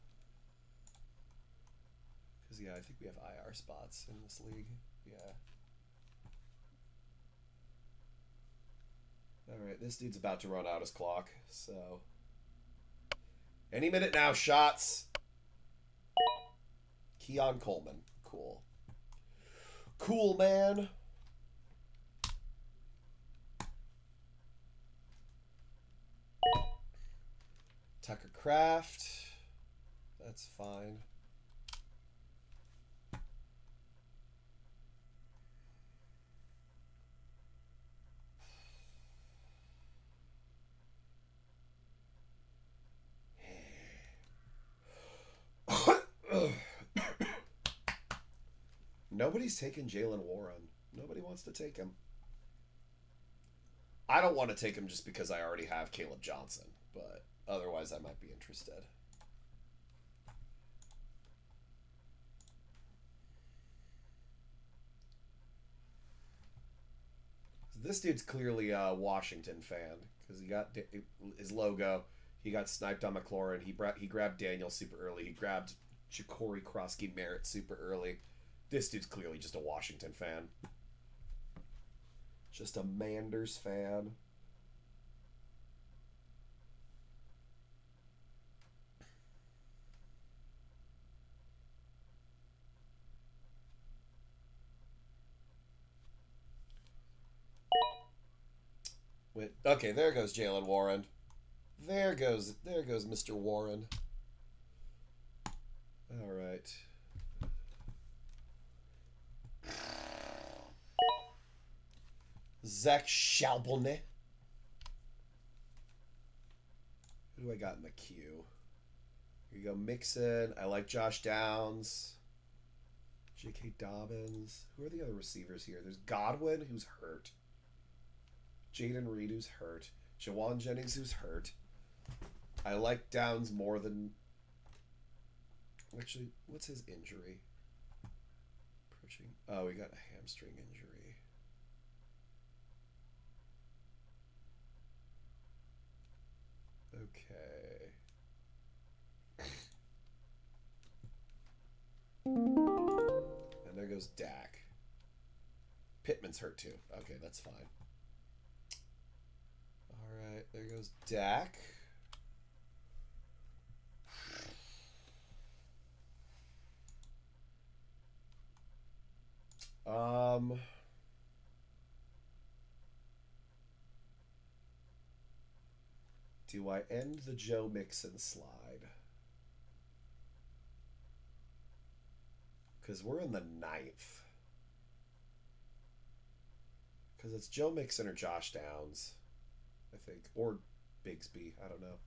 Because yeah, I think we have IR spots in this league. Yeah. Alright, this dude's about to run out his clock, so any minute now, shots. Keon Coleman. Cool. Cool, man. Tucker Craft. That's fine. Nobody's taking Jalen Warren. Nobody wants to take him. I don't want to take him just because I already have Caleb Johnson, but otherwise I might be interested. This dude's clearly a Washington fan because he got his logo. He got sniped on McLaurin. He grabbed Daniel super early. He grabbed Ja'Cory Krosky Merritt super early. This dude's clearly just a Washington fan. Just a Manders fan. Wait, okay, there goes Jalen Warren. There goes Mr. Warren. All right. Zach Schalbelne. Who do I got in the queue? Here you go, Mixon. I like Josh Downs. J.K. Dobbins. Who are the other receivers here? There's Godwin, who's hurt. Jaden Reed, who's hurt. Jawan Jennings, who's hurt. I like Downs more than... Actually, what's his injury? Approaching... Oh, he got a hamstring injury. Okay. And there goes Dak. Pittman's hurt too. Okay, that's fine. Alright, there goes Dak. Do I end the Joe Mixon slide? Because we're in the 9th. Because it's Joe Mixon or Josh Downs, I think. Or Bigsby. I don't know.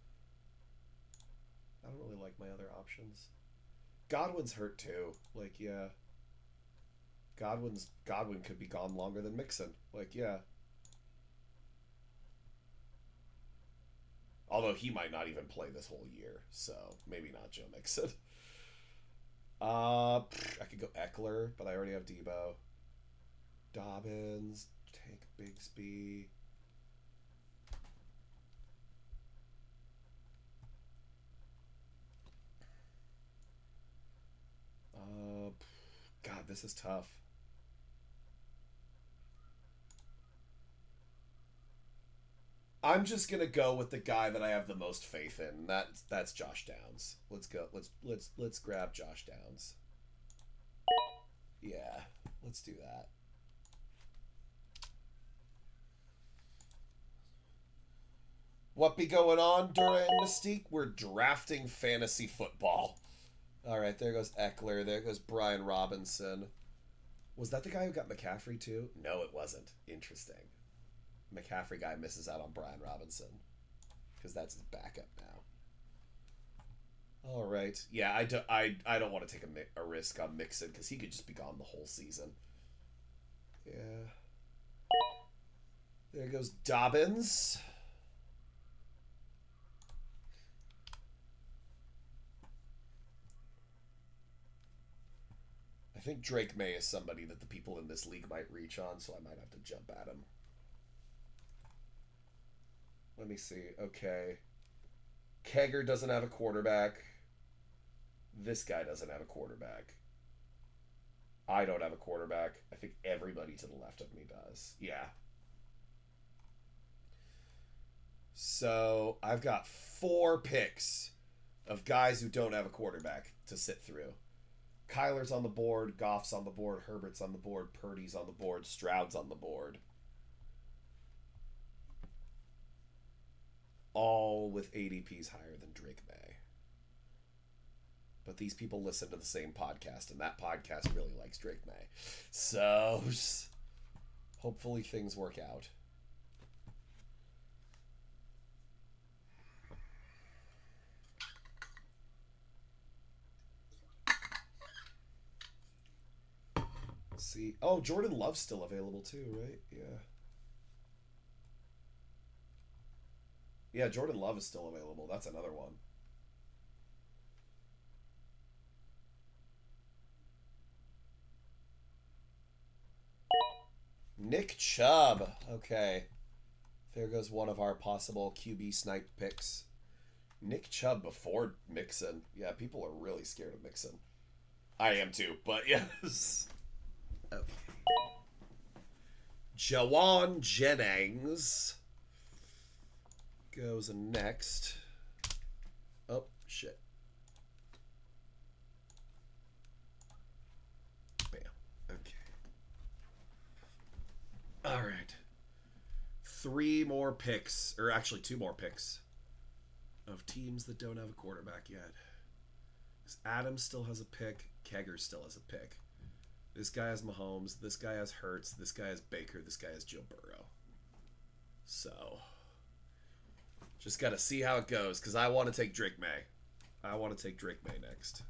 I don't really like my other options. Godwin's hurt too. Like, yeah. Godwin could be gone longer than Mixon. Like, yeah. Although he might not even play this whole year, so maybe not Joe Mixon. I could go Eckler, but I already have Debo. Dobbins, take Bigsby. God, this is tough. I'm just gonna go with the guy that I have the most faith in. That's Josh Downs. Let's go. Let's grab Josh Downs. Yeah, let's do that. What be going on during Mystique? We're drafting fantasy football. All right, there goes Eckler. There goes Brian Robinson. Was that the guy who got McCaffrey too? No, it wasn't. Interesting. McCaffrey guy misses out on Brian Robinson because that's his backup now. All right. Yeah, I don't want to take a risk on Mixon because he could just be gone the whole season. Yeah. There goes Dobbins. I think Drake May is somebody that the people in this league might reach on, so I might have to jump at him. Let me see. Okay. Kegger doesn't have a quarterback. This guy doesn't have a quarterback. I don't have a quarterback. I think everybody to the left of me does. Yeah. So I've got 4 picks of guys who don't have a quarterback to sit through. Kyler's on the board, Goff's on the board, Herbert's on the board, Purdy's on the board, Stroud's on the board. All with ADPs higher than Drake May. But these people listen to the same podcast, and that podcast really likes Drake May. So, hopefully things work out. Let's see. Oh, Jordan Love's still available too, right? Yeah. Yeah, Jordan Love is still available. That's another one. Nick Chubb. Okay. There goes one of our possible QB snipe picks. Nick Chubb before Mixon. Yeah, people are really scared of Mixon. I am too, but yes. Okay. Jawan Jennings goes next. Oh, shit. Bam. Okay. All right. 3 more picks, or actually 2 more picks of teams that don't have a quarterback yet. Adams still has a pick. Kegger still has a pick. This guy has Mahomes. This guy has Hurts. This guy has Baker. This guy has Joe Burrow. So, just got to see how it goes, because I want to take Drake May. I want to take Drake May next.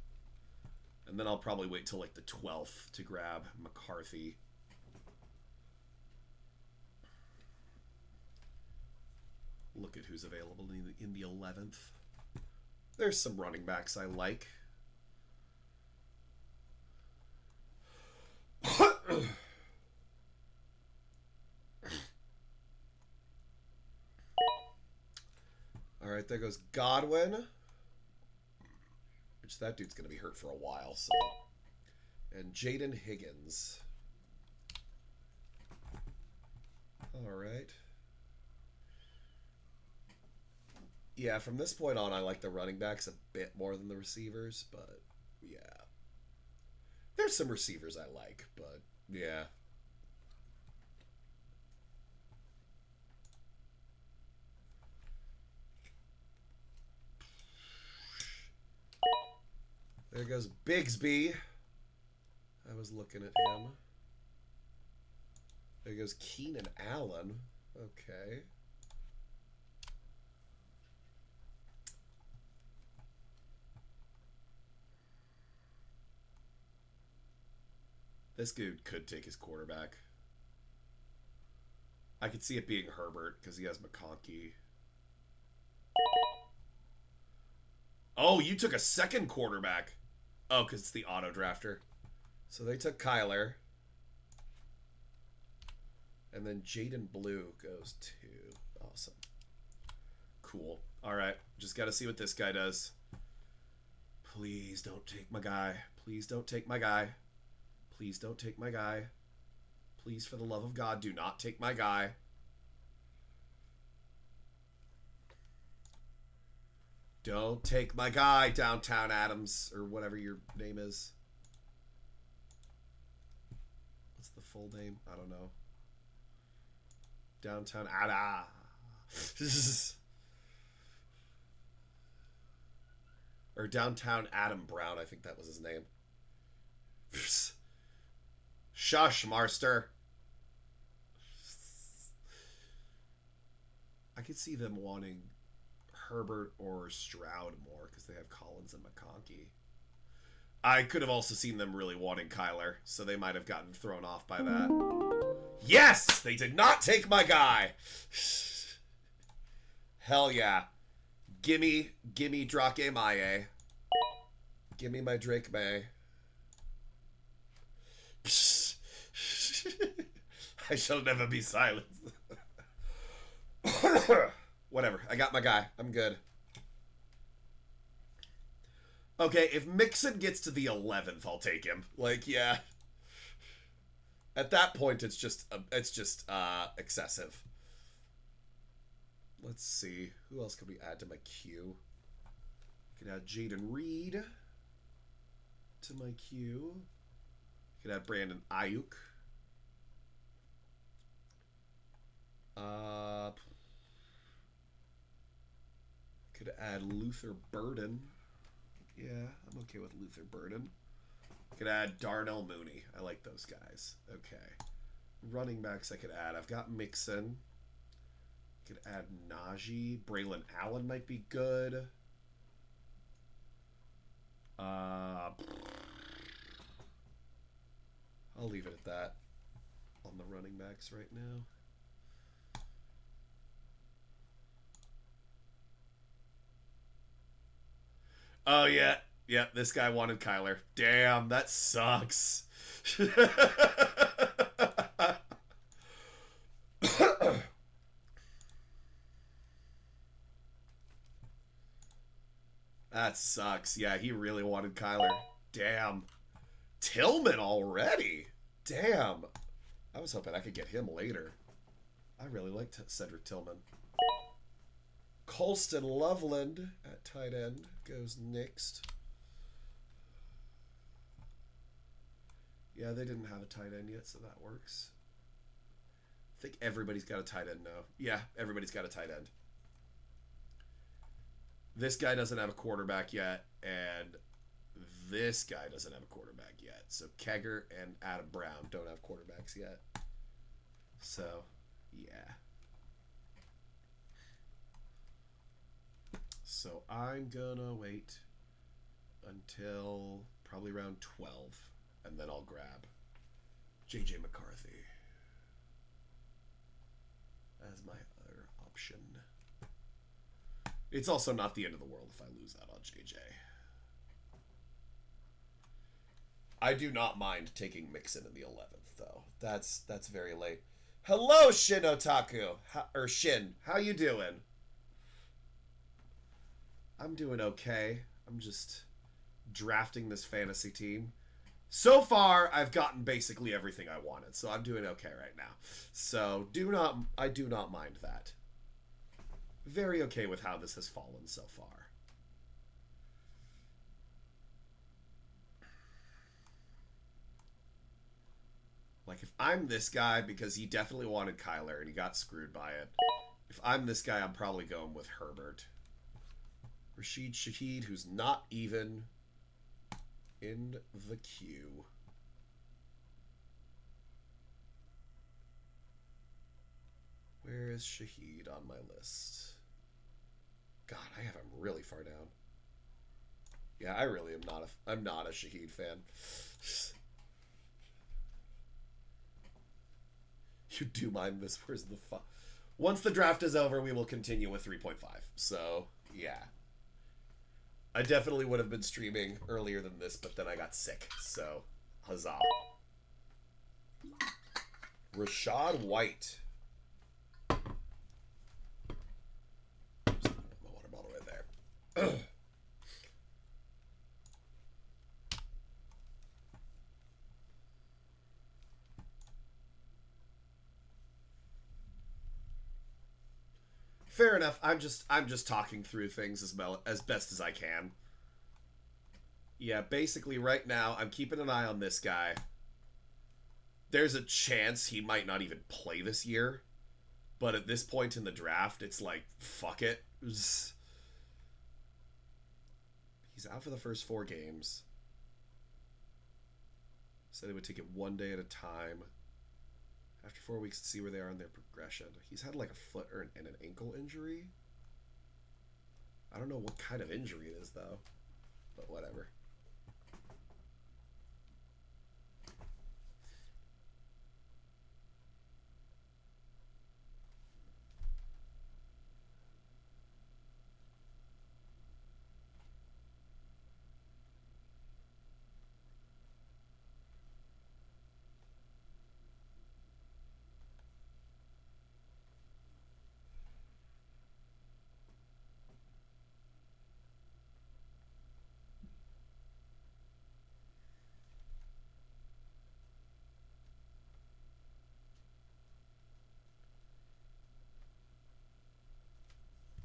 And then I'll probably wait till like the 12th to grab McCarthy. Look at who's available in the 11th. There's some running backs I like. All right, there goes Godwin. Which that dude's going to be hurt for a while, so. And Jaden Higgins. All right. Yeah, from this point on, I like the running backs a bit more than the receivers, but yeah. There's some receivers I like, but yeah. There goes Bigsby. I was looking at him. There goes Keenan Allen. Okay. This dude could take his quarterback. I could see it being Herbert because he has McConkey. Oh, you took a second quarterback. Oh, because it's the auto drafter. So they took Kyler. And then Jaden Blue goes to... Awesome. Cool. All right. Just got to see what this guy does. Please don't take my guy. Please don't take my guy. Please don't take my guy. Please, for the love of God, do not take my guy. Don't take my guy, Downtown Adams, or whatever your name is. What's the full name? I don't know. Downtown or Downtown Adam Brown, I think that was his name. Shush, Marster. I could see them wanting Herbert or Stroud more because they have Collins and McConkey. I could have also seen them really wanting Kyler, so they might have gotten thrown off by that. Yes! They did not take my guy! Hell yeah. Gimme Drake Maye. Gimme my Drake May. I shall never be silent. Whatever. I got my guy. I'm good. Okay, if Mixon gets to the 11th, I'll take him. Like, yeah. At that point, it's just excessive. Let's see. Who else could we add to my queue? I could add Jaden Reed to my queue. I could add Brandon Ayuk. Could add Luther Burden. Yeah, I'm okay with Luther Burden. Could add Darnell Mooney. I like those guys. Okay. Running backs I could add. I've got Mixon. Could add Najee. Braylon Allen might be good. I'll leave it at that on the running backs right now. Oh, yeah. Yeah, this guy wanted Kyler. Damn, that sucks. That sucks. Yeah, he really wanted Kyler. Damn. Tillman already? Damn. I was hoping I could get him later. I really liked Cedric Tillman. Colston Loveland at tight end goes next. Yeah, they didn't have a tight end yet, so that works. I think everybody's got a tight end now. Yeah, everybody's got a tight end. This guy doesn't have a quarterback yet, and this guy doesn't have a quarterback yet. So Kegger and Adam Brown don't have quarterbacks yet. So, yeah. So I'm gonna wait until probably around 12, and then I'll grab JJ McCarthy as my other option. It's also not the end of the world if I lose out on JJ. I do not mind taking Mixon in the 11th, though. That's very late. Hello, Shin Otaku. Shin, how you doing? I'm doing okay. I'm just drafting this fantasy team. So far, I've gotten basically everything I wanted, so I'm doing okay right now. So I do not mind that. Very okay with how this has fallen so far. Like, if I'm this guy, because he definitely wanted Kyler and he got screwed by it. If I'm this guy, I'm probably going with Herbert. Rashid Shaheed, who's not even. in the queue. Where is Shaheed on my list? God, I have him really far down. Yeah, I really am not I'm not a Shaheed fan. You do mind this? Where's the fuck? Once the draft is over, we will continue with 3.5. So, yeah. I definitely would have been streaming earlier than this, but then I got sick. So, huzzah. Rashad White. Just my water bottle right there. Fair enough. I'm just talking through things as best as I can. Yeah, basically right now I'm keeping an eye on this guy. There's a chance he might not even play this year, but at this point in the draft, it's like fuck it. He's out for the first 4 games. Said he would take it one day at a time. After 4 weeks to see where they are in their progression. He's had like a foot and an ankle injury. I don't know what kind of injury it is though, but whatever.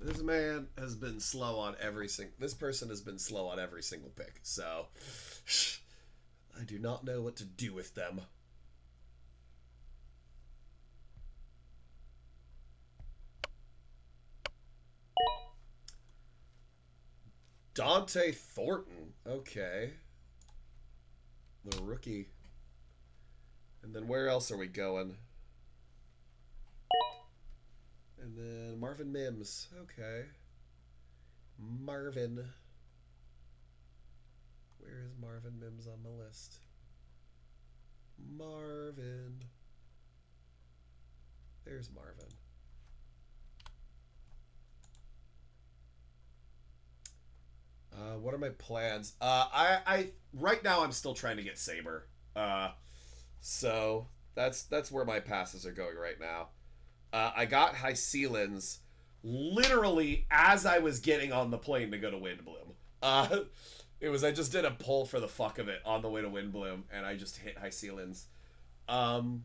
This man has been slow on every single. This person has been slow on every single pick. So I do not know what to do with them. Dante Thornton. Okay. The rookie. And then where else are we going? And then Marvin Mims. Okay. Marvin. Where is Marvin Mims on the list? Marvin. There's Marvin. What are my plans? I right now I'm still trying to get Saber. So that's where my passes are going right now. I got High Sealins literally as I was getting on the plane to go to Windbloom. I just did a pull for the fuck of it on the way to Windbloom, and I just hit High Sealins. I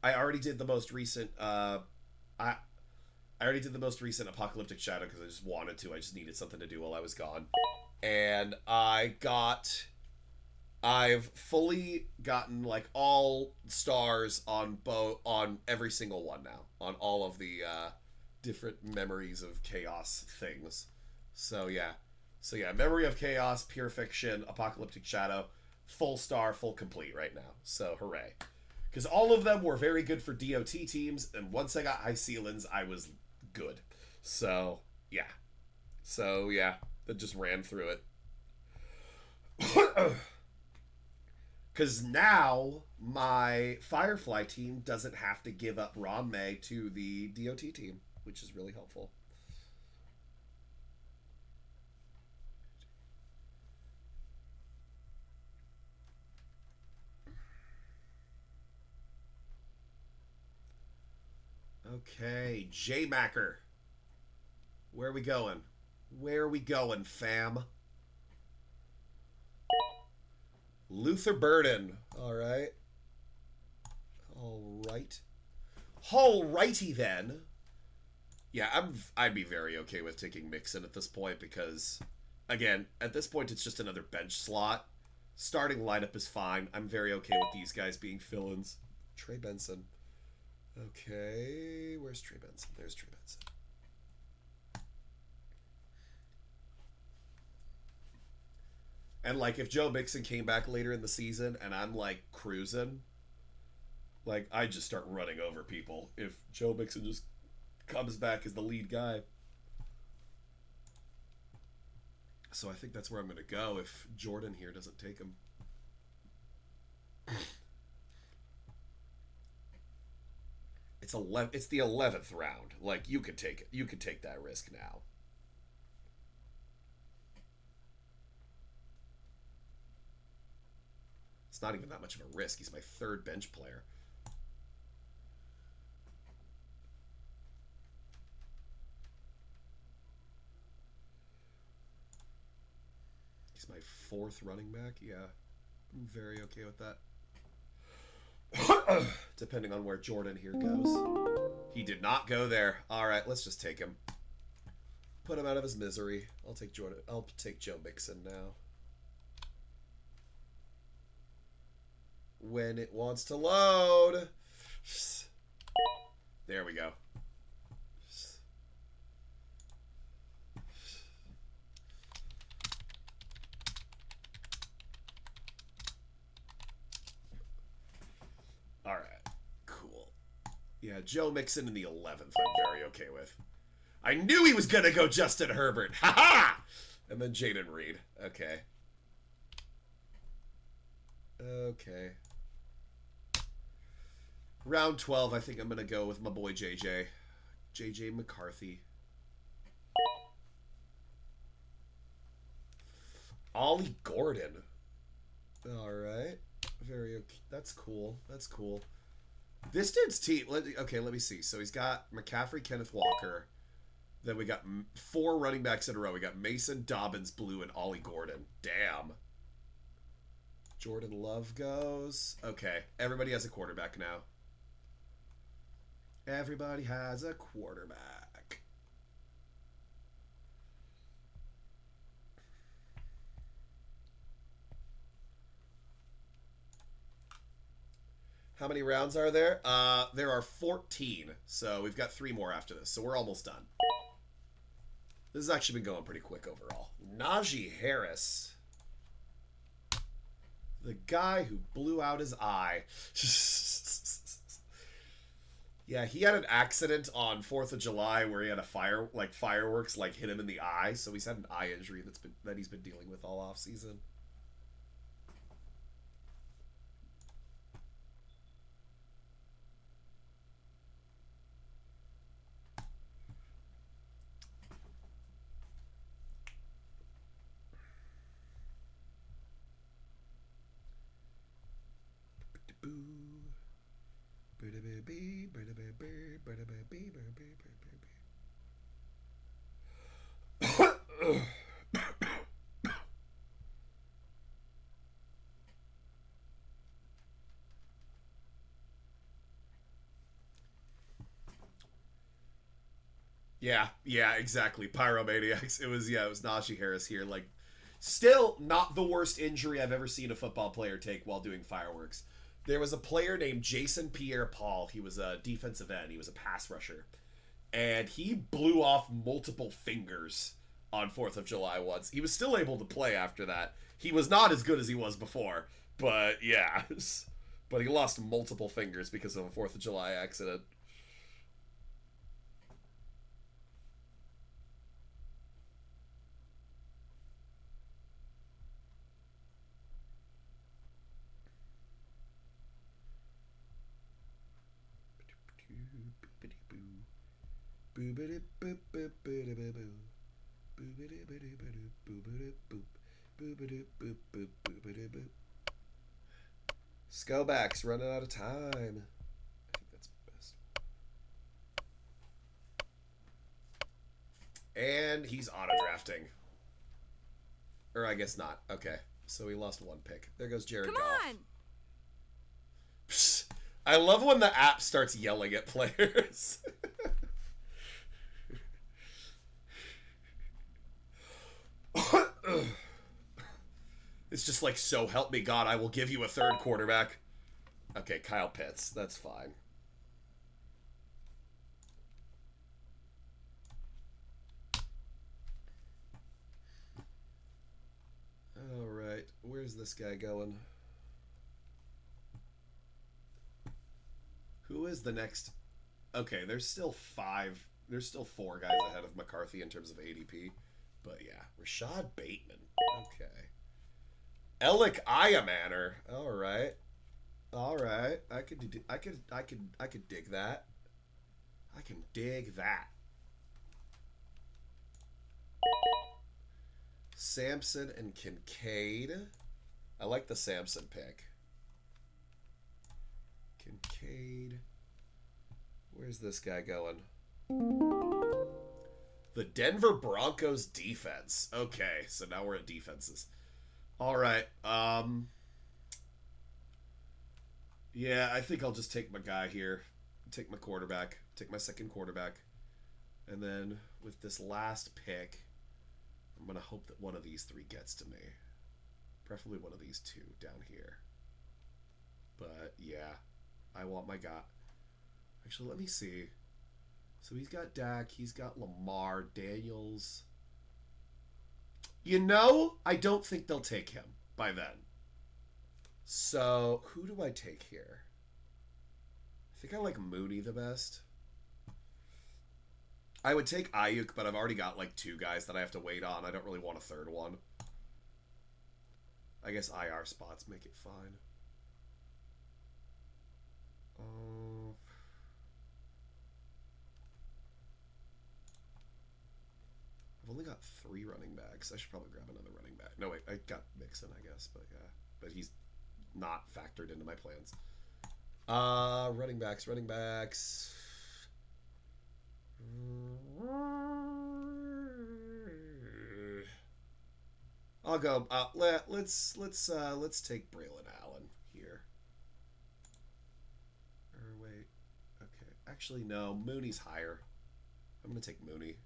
already did the most recent. I already did the most recent Apocalyptic Shadow because I just wanted to. I just needed something to do while I was gone, and I've fully gotten like all stars on every single one now, on all of the different Memories of Chaos things. So yeah, Memory of Chaos, Pure Fiction, Apocalyptic Shadow, full star, full complete right now. So hooray! Because all of them were very good for DOT teams, and once I got High Sealins, I was good. So yeah, that just ran through it. Because now my Firefly team doesn't have to give up Ron-Mei to the DOT team, which is really helpful. Okay, J-Macker. Where are we going? Where are we going, fam? Luther Burden. All right. All right. Alrighty then. Yeah, I'd be very okay with taking Mixon at this point because, again, at this point it's just another bench slot. Starting lineup is fine. I'm very okay with these guys being fill-ins. Trey Benson. Okay, where's Trey Benson? There's Trey Benson. And like if Joe Mixon came back later in the season and I'm like cruising, like I just start running over people if Joe Mixon just comes back as the lead guy. So I think that's where I'm going to go if Jordan here doesn't take him. It's the 11th round. Like you could take it. You could take that risk now. It's not even that much of a risk. He's my third bench player. He's my fourth running back. Yeah, I'm very okay with that. Depending on where Jordan here goes. He did not go there. All right, let's just take him. Put him out of his misery. I'll take Jordan. I'll take Joe Mixon now. When it wants to load. There we go. All right. Cool. Yeah, Joe Mixon in the 11th I'm very okay with. I knew he was going to go Justin Herbert. Ha ha! And then Jaden Reed. Okay. Okay. Round 12, I think I'm going to go with my boy JJ. JJ McCarthy. Ollie Gordon. All right. Very okay. That's cool. That's cool. This dude's team. Okay, let me see. So he's got McCaffrey, Kenneth Walker. Then we got 4 running backs in a row. We got Mason, Dobbins, Blue, and Ollie Gordon. Damn. Jordan Love goes. Okay, everybody has a quarterback now. Everybody has a quarterback. How many rounds are there? There are 14, so we've got 3 more after this, so we're almost done. This has actually been going pretty quick overall. Najee Harris. The guy who blew out his eye. Yeah, he had an accident on 4th of July where he had a fireworks hit him in the eye, so he's had an eye injury that he's been dealing with all off season. Yeah, exactly. Pyromaniacs. It was Najee Harris here. Like, still not the worst injury I've ever seen a football player take while doing fireworks. There was a player named Jason Pierre-Paul. He was a defensive end. He was a pass rusher. And he blew off multiple fingers on 4th of July once. He was still able to play after that. He was not as good as he was before. But, yeah. But he lost multiple fingers because of a 4th of July accident. Scobacks running out of time. I think that's best. And he's auto drafting. Or I guess not. Okay. So he lost 1 pick. There goes Jared Goff. Come on! Psst. I love when the app starts yelling at players. It's just like, so help me God, I will give you a 3rd quarterback. Okay, Kyle Pitts. That's fine. All right. Where's this guy going? Who is the next? Okay, there's still four guys ahead of McCarthy in terms of ADP. But yeah, Rashad Bateman. Okay. Alec Iamaner. All right. All right. I could dig that. I can dig that. Sampson and Kincaid. I like the Sampson pick. Kincaid. Where's this guy going? The Denver Broncos defense. Okay, so now we're at defenses. All right. Yeah, I think I'll just take my guy here. Take my quarterback. Take my second quarterback. And then with this last pick, I'm going to hope that one of these three gets to me. Preferably one of these two down here. But yeah, I want my guy. Actually, let me see. So he's got Dak. He's got Lamar. Daniels. You know, I don't think they'll take him by then. So who do I take here? I think I like Mooney the best. I would take Ayuk, but I've already got like two guys that I have to wait on. I don't really want a third one. I guess IR spots make it fine. I've only got 3 running backs. I should probably grab another running back. No, wait, I got Mixon, I guess, but yeah. But he's not factored into my plans. Running backs. I'll go. Let's take Braylon Allen here. Or wait, okay. Actually, no. Mooney's higher. I'm gonna take Mooney.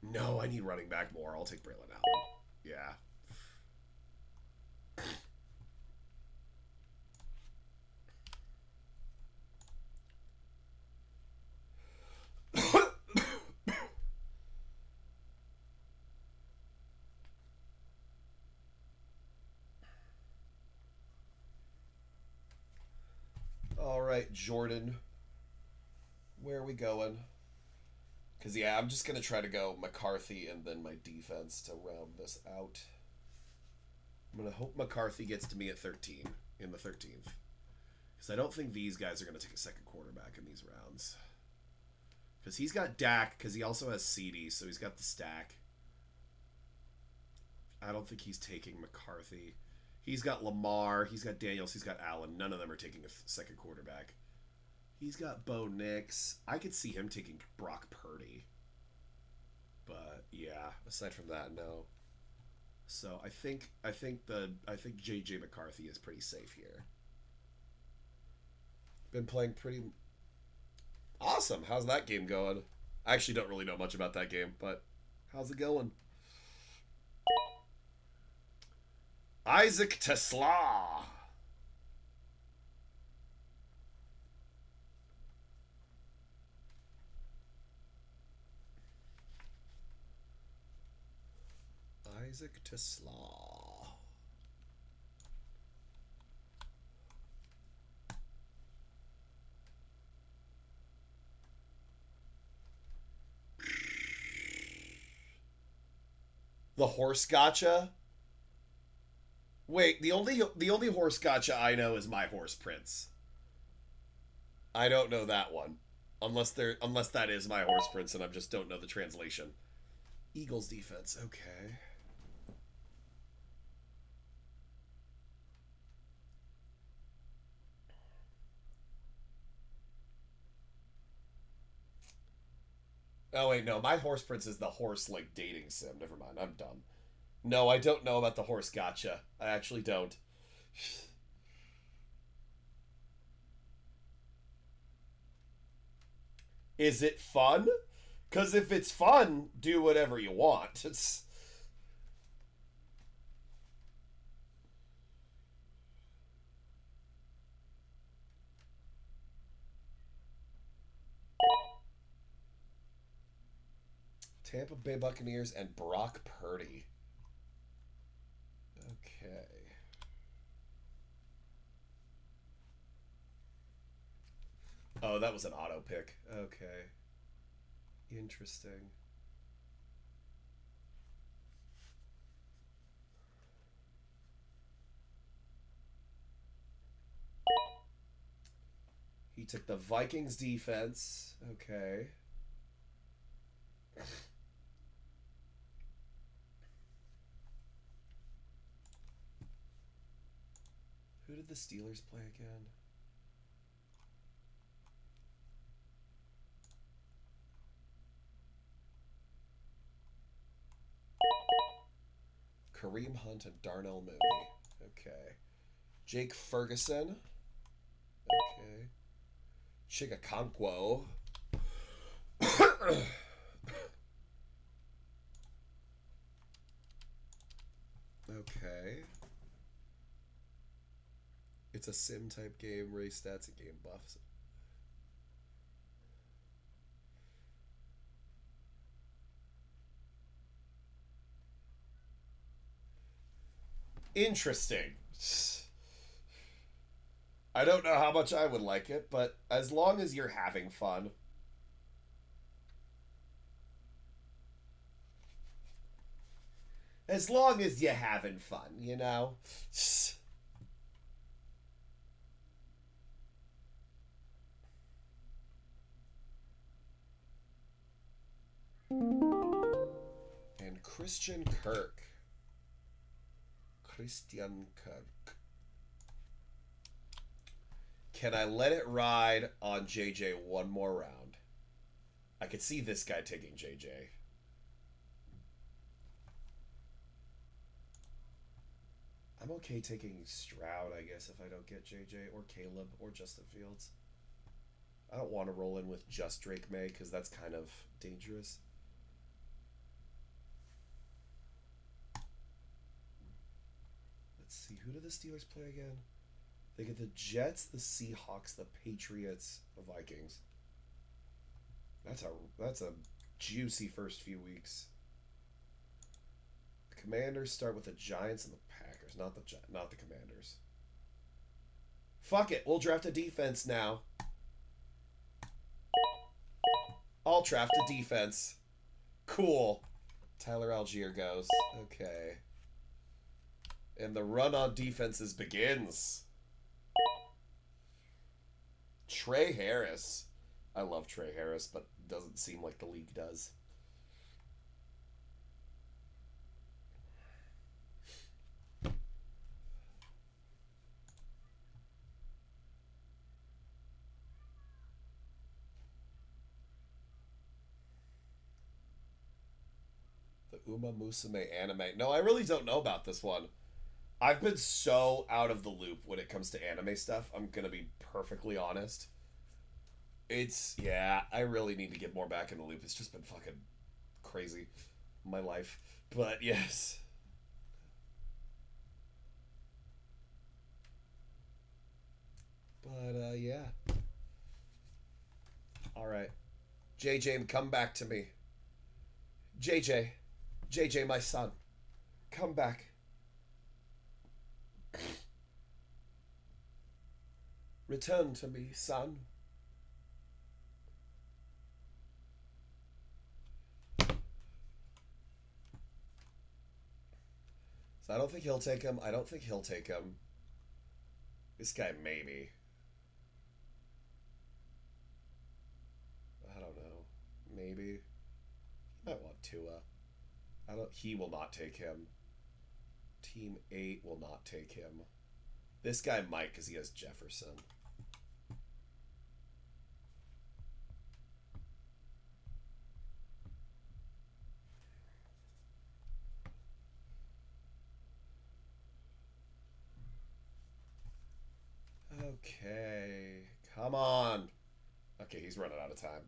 No, I need running back more. I'll take Braylon Allen. Yeah. All right, Jordan. Where are we going? Because, yeah, I'm just going to try to go McCarthy and then my defense to round this out. I'm going to hope McCarthy gets to me at 13, in the 13th. Because I don't think these guys are going to take a second quarterback in these rounds. Because he's got Dak, because he also has CD, so he's got the stack. I don't think he's taking McCarthy. He's got Lamar, he's got Daniels, he's got Allen. None of them are taking a second quarterback. He's got Bo Nix. I could see him taking Brock Purdy. But yeah, aside from that, no. So I think JJ McCarthy is pretty safe here. Been playing pretty awesome. How's that game going? I actually don't really know much about that game, but how's it going? Isaac Tesla. Isaac Tesla. The horse gotcha? Wait, the only horse gotcha I know is My Horse Prince. I don't know that one. Unless that is My Horse Prince and I just don't know the translation. Eagles defense, okay. Oh wait, no, My Horse Prince is the horse like dating sim. Never mind, I'm dumb. No, I don't know about the horse gotcha. I actually don't. Is it fun? Because if it's fun, do whatever you want. It's... Tampa Bay Buccaneers and Brock Purdy. Okay. Oh, that was an auto pick. Okay. Interesting. He took the Vikings defense. Okay. Who did the Steelers play again? Kareem Hunt and Darnell Mooney. Okay. Jake Ferguson. Okay. Chigakonkwo. Okay. It's a sim type game, race stats and game buffs. Interesting. I don't know how much I would like it, but as long as you're having fun. As long as you're having fun, you know? And Christian Kirk. Christian Kirk. Can I let it ride on JJ one more round? I could see this guy taking JJ. I'm okay taking Stroud, I guess, if I don't get JJ or Caleb or Justin Fields. I don't want to roll in with just Drake May because that's kind of dangerous. Let's see, who do the Steelers play again? They get the Jets, the Seahawks, the Patriots, the Vikings. That's a juicy first few weeks. The Commanders start with the Giants and the Packers, not the Commanders. Fuck it, we'll draft a defense now. I'll draft a defense. Cool. Tyler Algier goes. Okay. And the run on defenses begins. Trey Harris. I love Trey Harris, but doesn't seem like the league does. The Uma Musume anime. No, I really don't know about this one. I've been so out of the loop when it comes to anime stuff. I'm gonna be perfectly honest. Yeah, I really need to get more back in the loop. It's just been fucking crazy, my life. But yes. But, yeah. Alright. JJ, come back to me. JJ, my son. Come back. Return to me, son. So I don't think he'll take him. I don't think he'll take him. This guy, maybe. I don't know. Maybe. He might want Tua. He will not take him. Team 8 will not take him. This guy might because he has Jefferson. Okay. Come on. Okay, he's running out of time.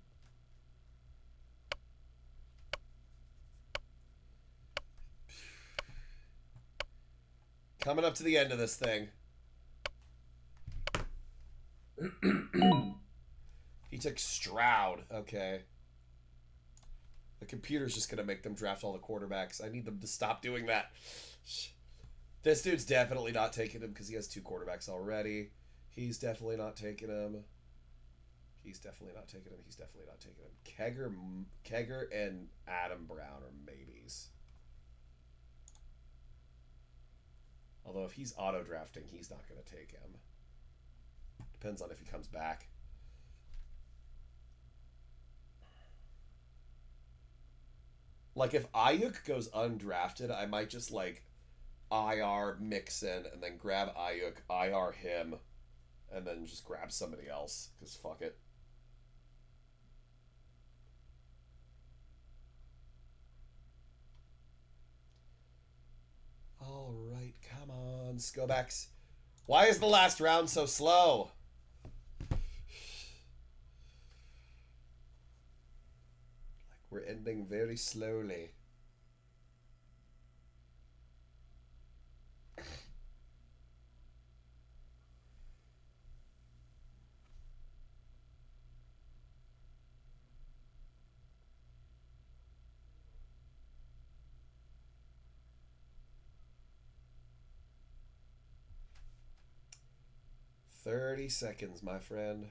Coming up to the end of this thing. He took Stroud. Okay. The computer's just going to make them draft all the quarterbacks. I need them to stop doing that. This dude's definitely not taking him because he has 2 quarterbacks already. He's definitely not taking him. He's definitely not taking him. He's definitely not taking him. Kegger and Adam Brown are maybes. Although if he's auto-drafting, he's not going to take him. Depends on if he comes back. Like, if Ayuk goes undrafted, I might just, like, IR Mixon and then grab Ayuk, IR him, and then just grab somebody else, because fuck it. Alright, come on, Skobacks. Why is the last round so slow? We're ending very slowly. "30 seconds, my friend.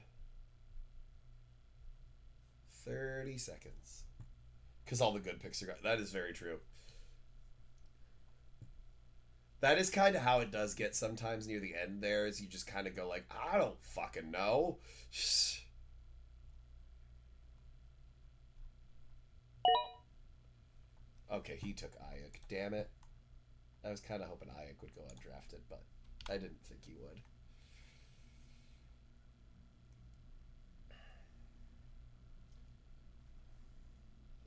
30 seconds. Because all the good picks are gone. That is very true. That is kind of how it does get sometimes near the end there, is you just kind of go like, I don't fucking know. Okay, he took Ayuk. Damn it. I was kind of hoping Ayuk would go undrafted, but I didn't think he would.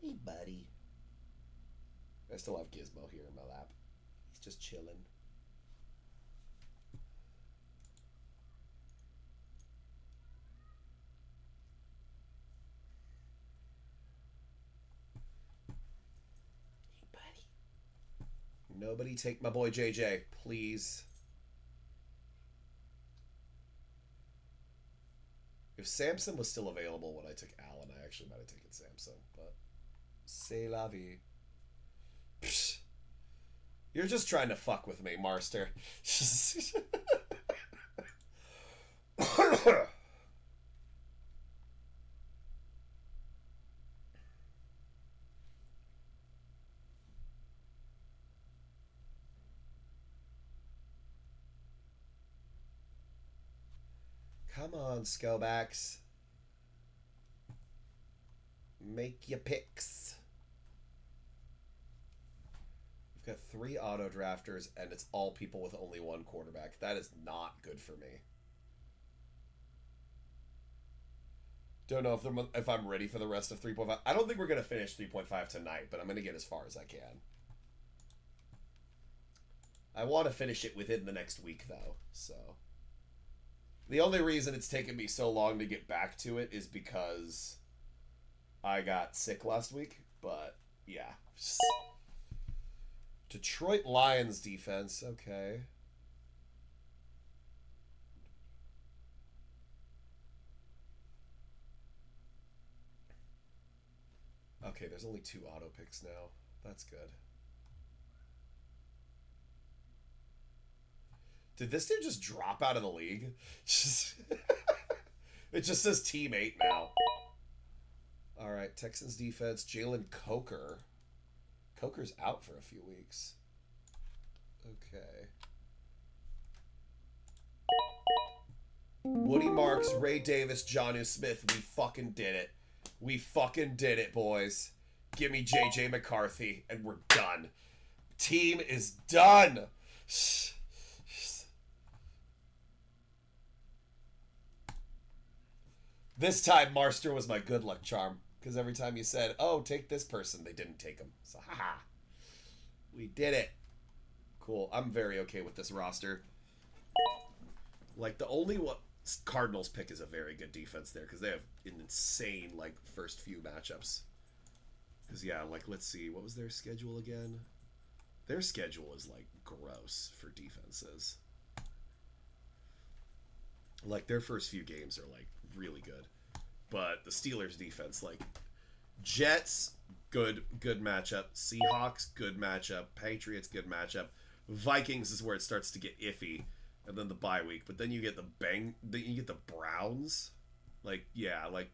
Hey, buddy. I still have Gizmo here in my lap. He's just chilling. Hey, buddy. Nobody take my boy JJ, please. If Samson was still available when I took Allen, I actually might have taken Samson, but c'est la vie. Psh. You're just trying to fuck with me, Marster. Come on, Skobacks. Make your picks. We've got 3 auto drafters, and it's all people with only 1 quarterback. That is not good for me. Don't know if I'm ready for the rest of 3.5. I don't think we're going to finish 3.5 tonight, but I'm going to get as far as I can. I want to finish it within the next week, though, so... The only reason it's taken me so long to get back to it is because I got sick last week, but yeah. Detroit Lions defense, okay. Okay, there's only 2 auto picks now. That's good. Did this dude just drop out of the league? It just says team 8 now. Alright, Texans defense, Jalen Coker. Coker's out for a few weeks. Okay. Woody Marks, Ray Davis, Jonnu Smith. We fucking did it. We fucking did it, boys. Give me JJ McCarthy, and we're done. Team is done. This time, Marster was my good luck charm. Because every time you said, oh, take this person, they didn't take him. So, haha. We did it. Cool. I'm very okay with this roster. Like, the only one... Cardinals pick is a very good defense there. Because they have an insane, like, first few matchups. Because, yeah, like, let's see. What was their schedule again? Their schedule is, like, gross for defenses. Like, their first few games are, like, really good. But the Steelers defense, like, Jets, good matchup. Seahawks, good matchup. Patriots, good matchup. Vikings is where it starts to get iffy, and then the bye week. But then you get you get the Browns. Like, yeah, like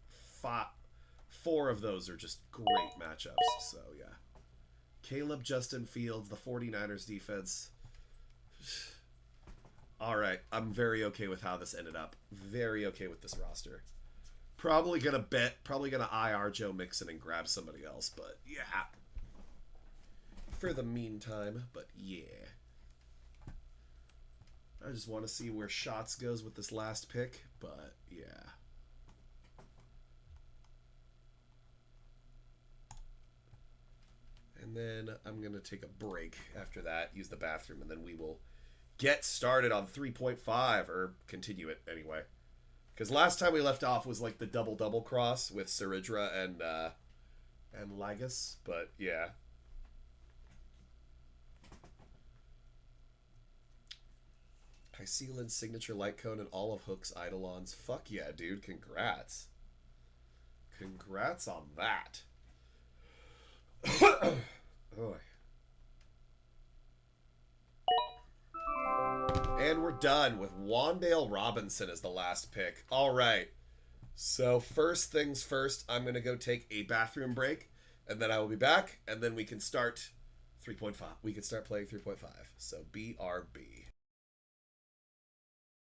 four of those are just great matchups. So yeah, Caleb, Justin Fields, the 49ers defense. All right, I'm very okay with how this ended up. Very okay with this roster. Probably gonna IR Joe Mixon and grab somebody else, but yeah. For the meantime, but yeah. I just want to see where Shots goes with this last pick, but yeah. And then I'm going to take a break after that, use the bathroom, and then we will get started on 3.5, or continue it anyway. Because last time we left off was like the double cross with Saridra and Lagus, but yeah. Hysealin's signature light cone and all of Hook's Eidolons. Fuck yeah, dude. Congrats. Congrats on that. Oh. And we're done with Wan'Dale Robinson as the last pick. All right. So first things first, I'm going to go take a bathroom break, and then I will be back, and then we can start 3.5. We can start playing 3.5. So BRB.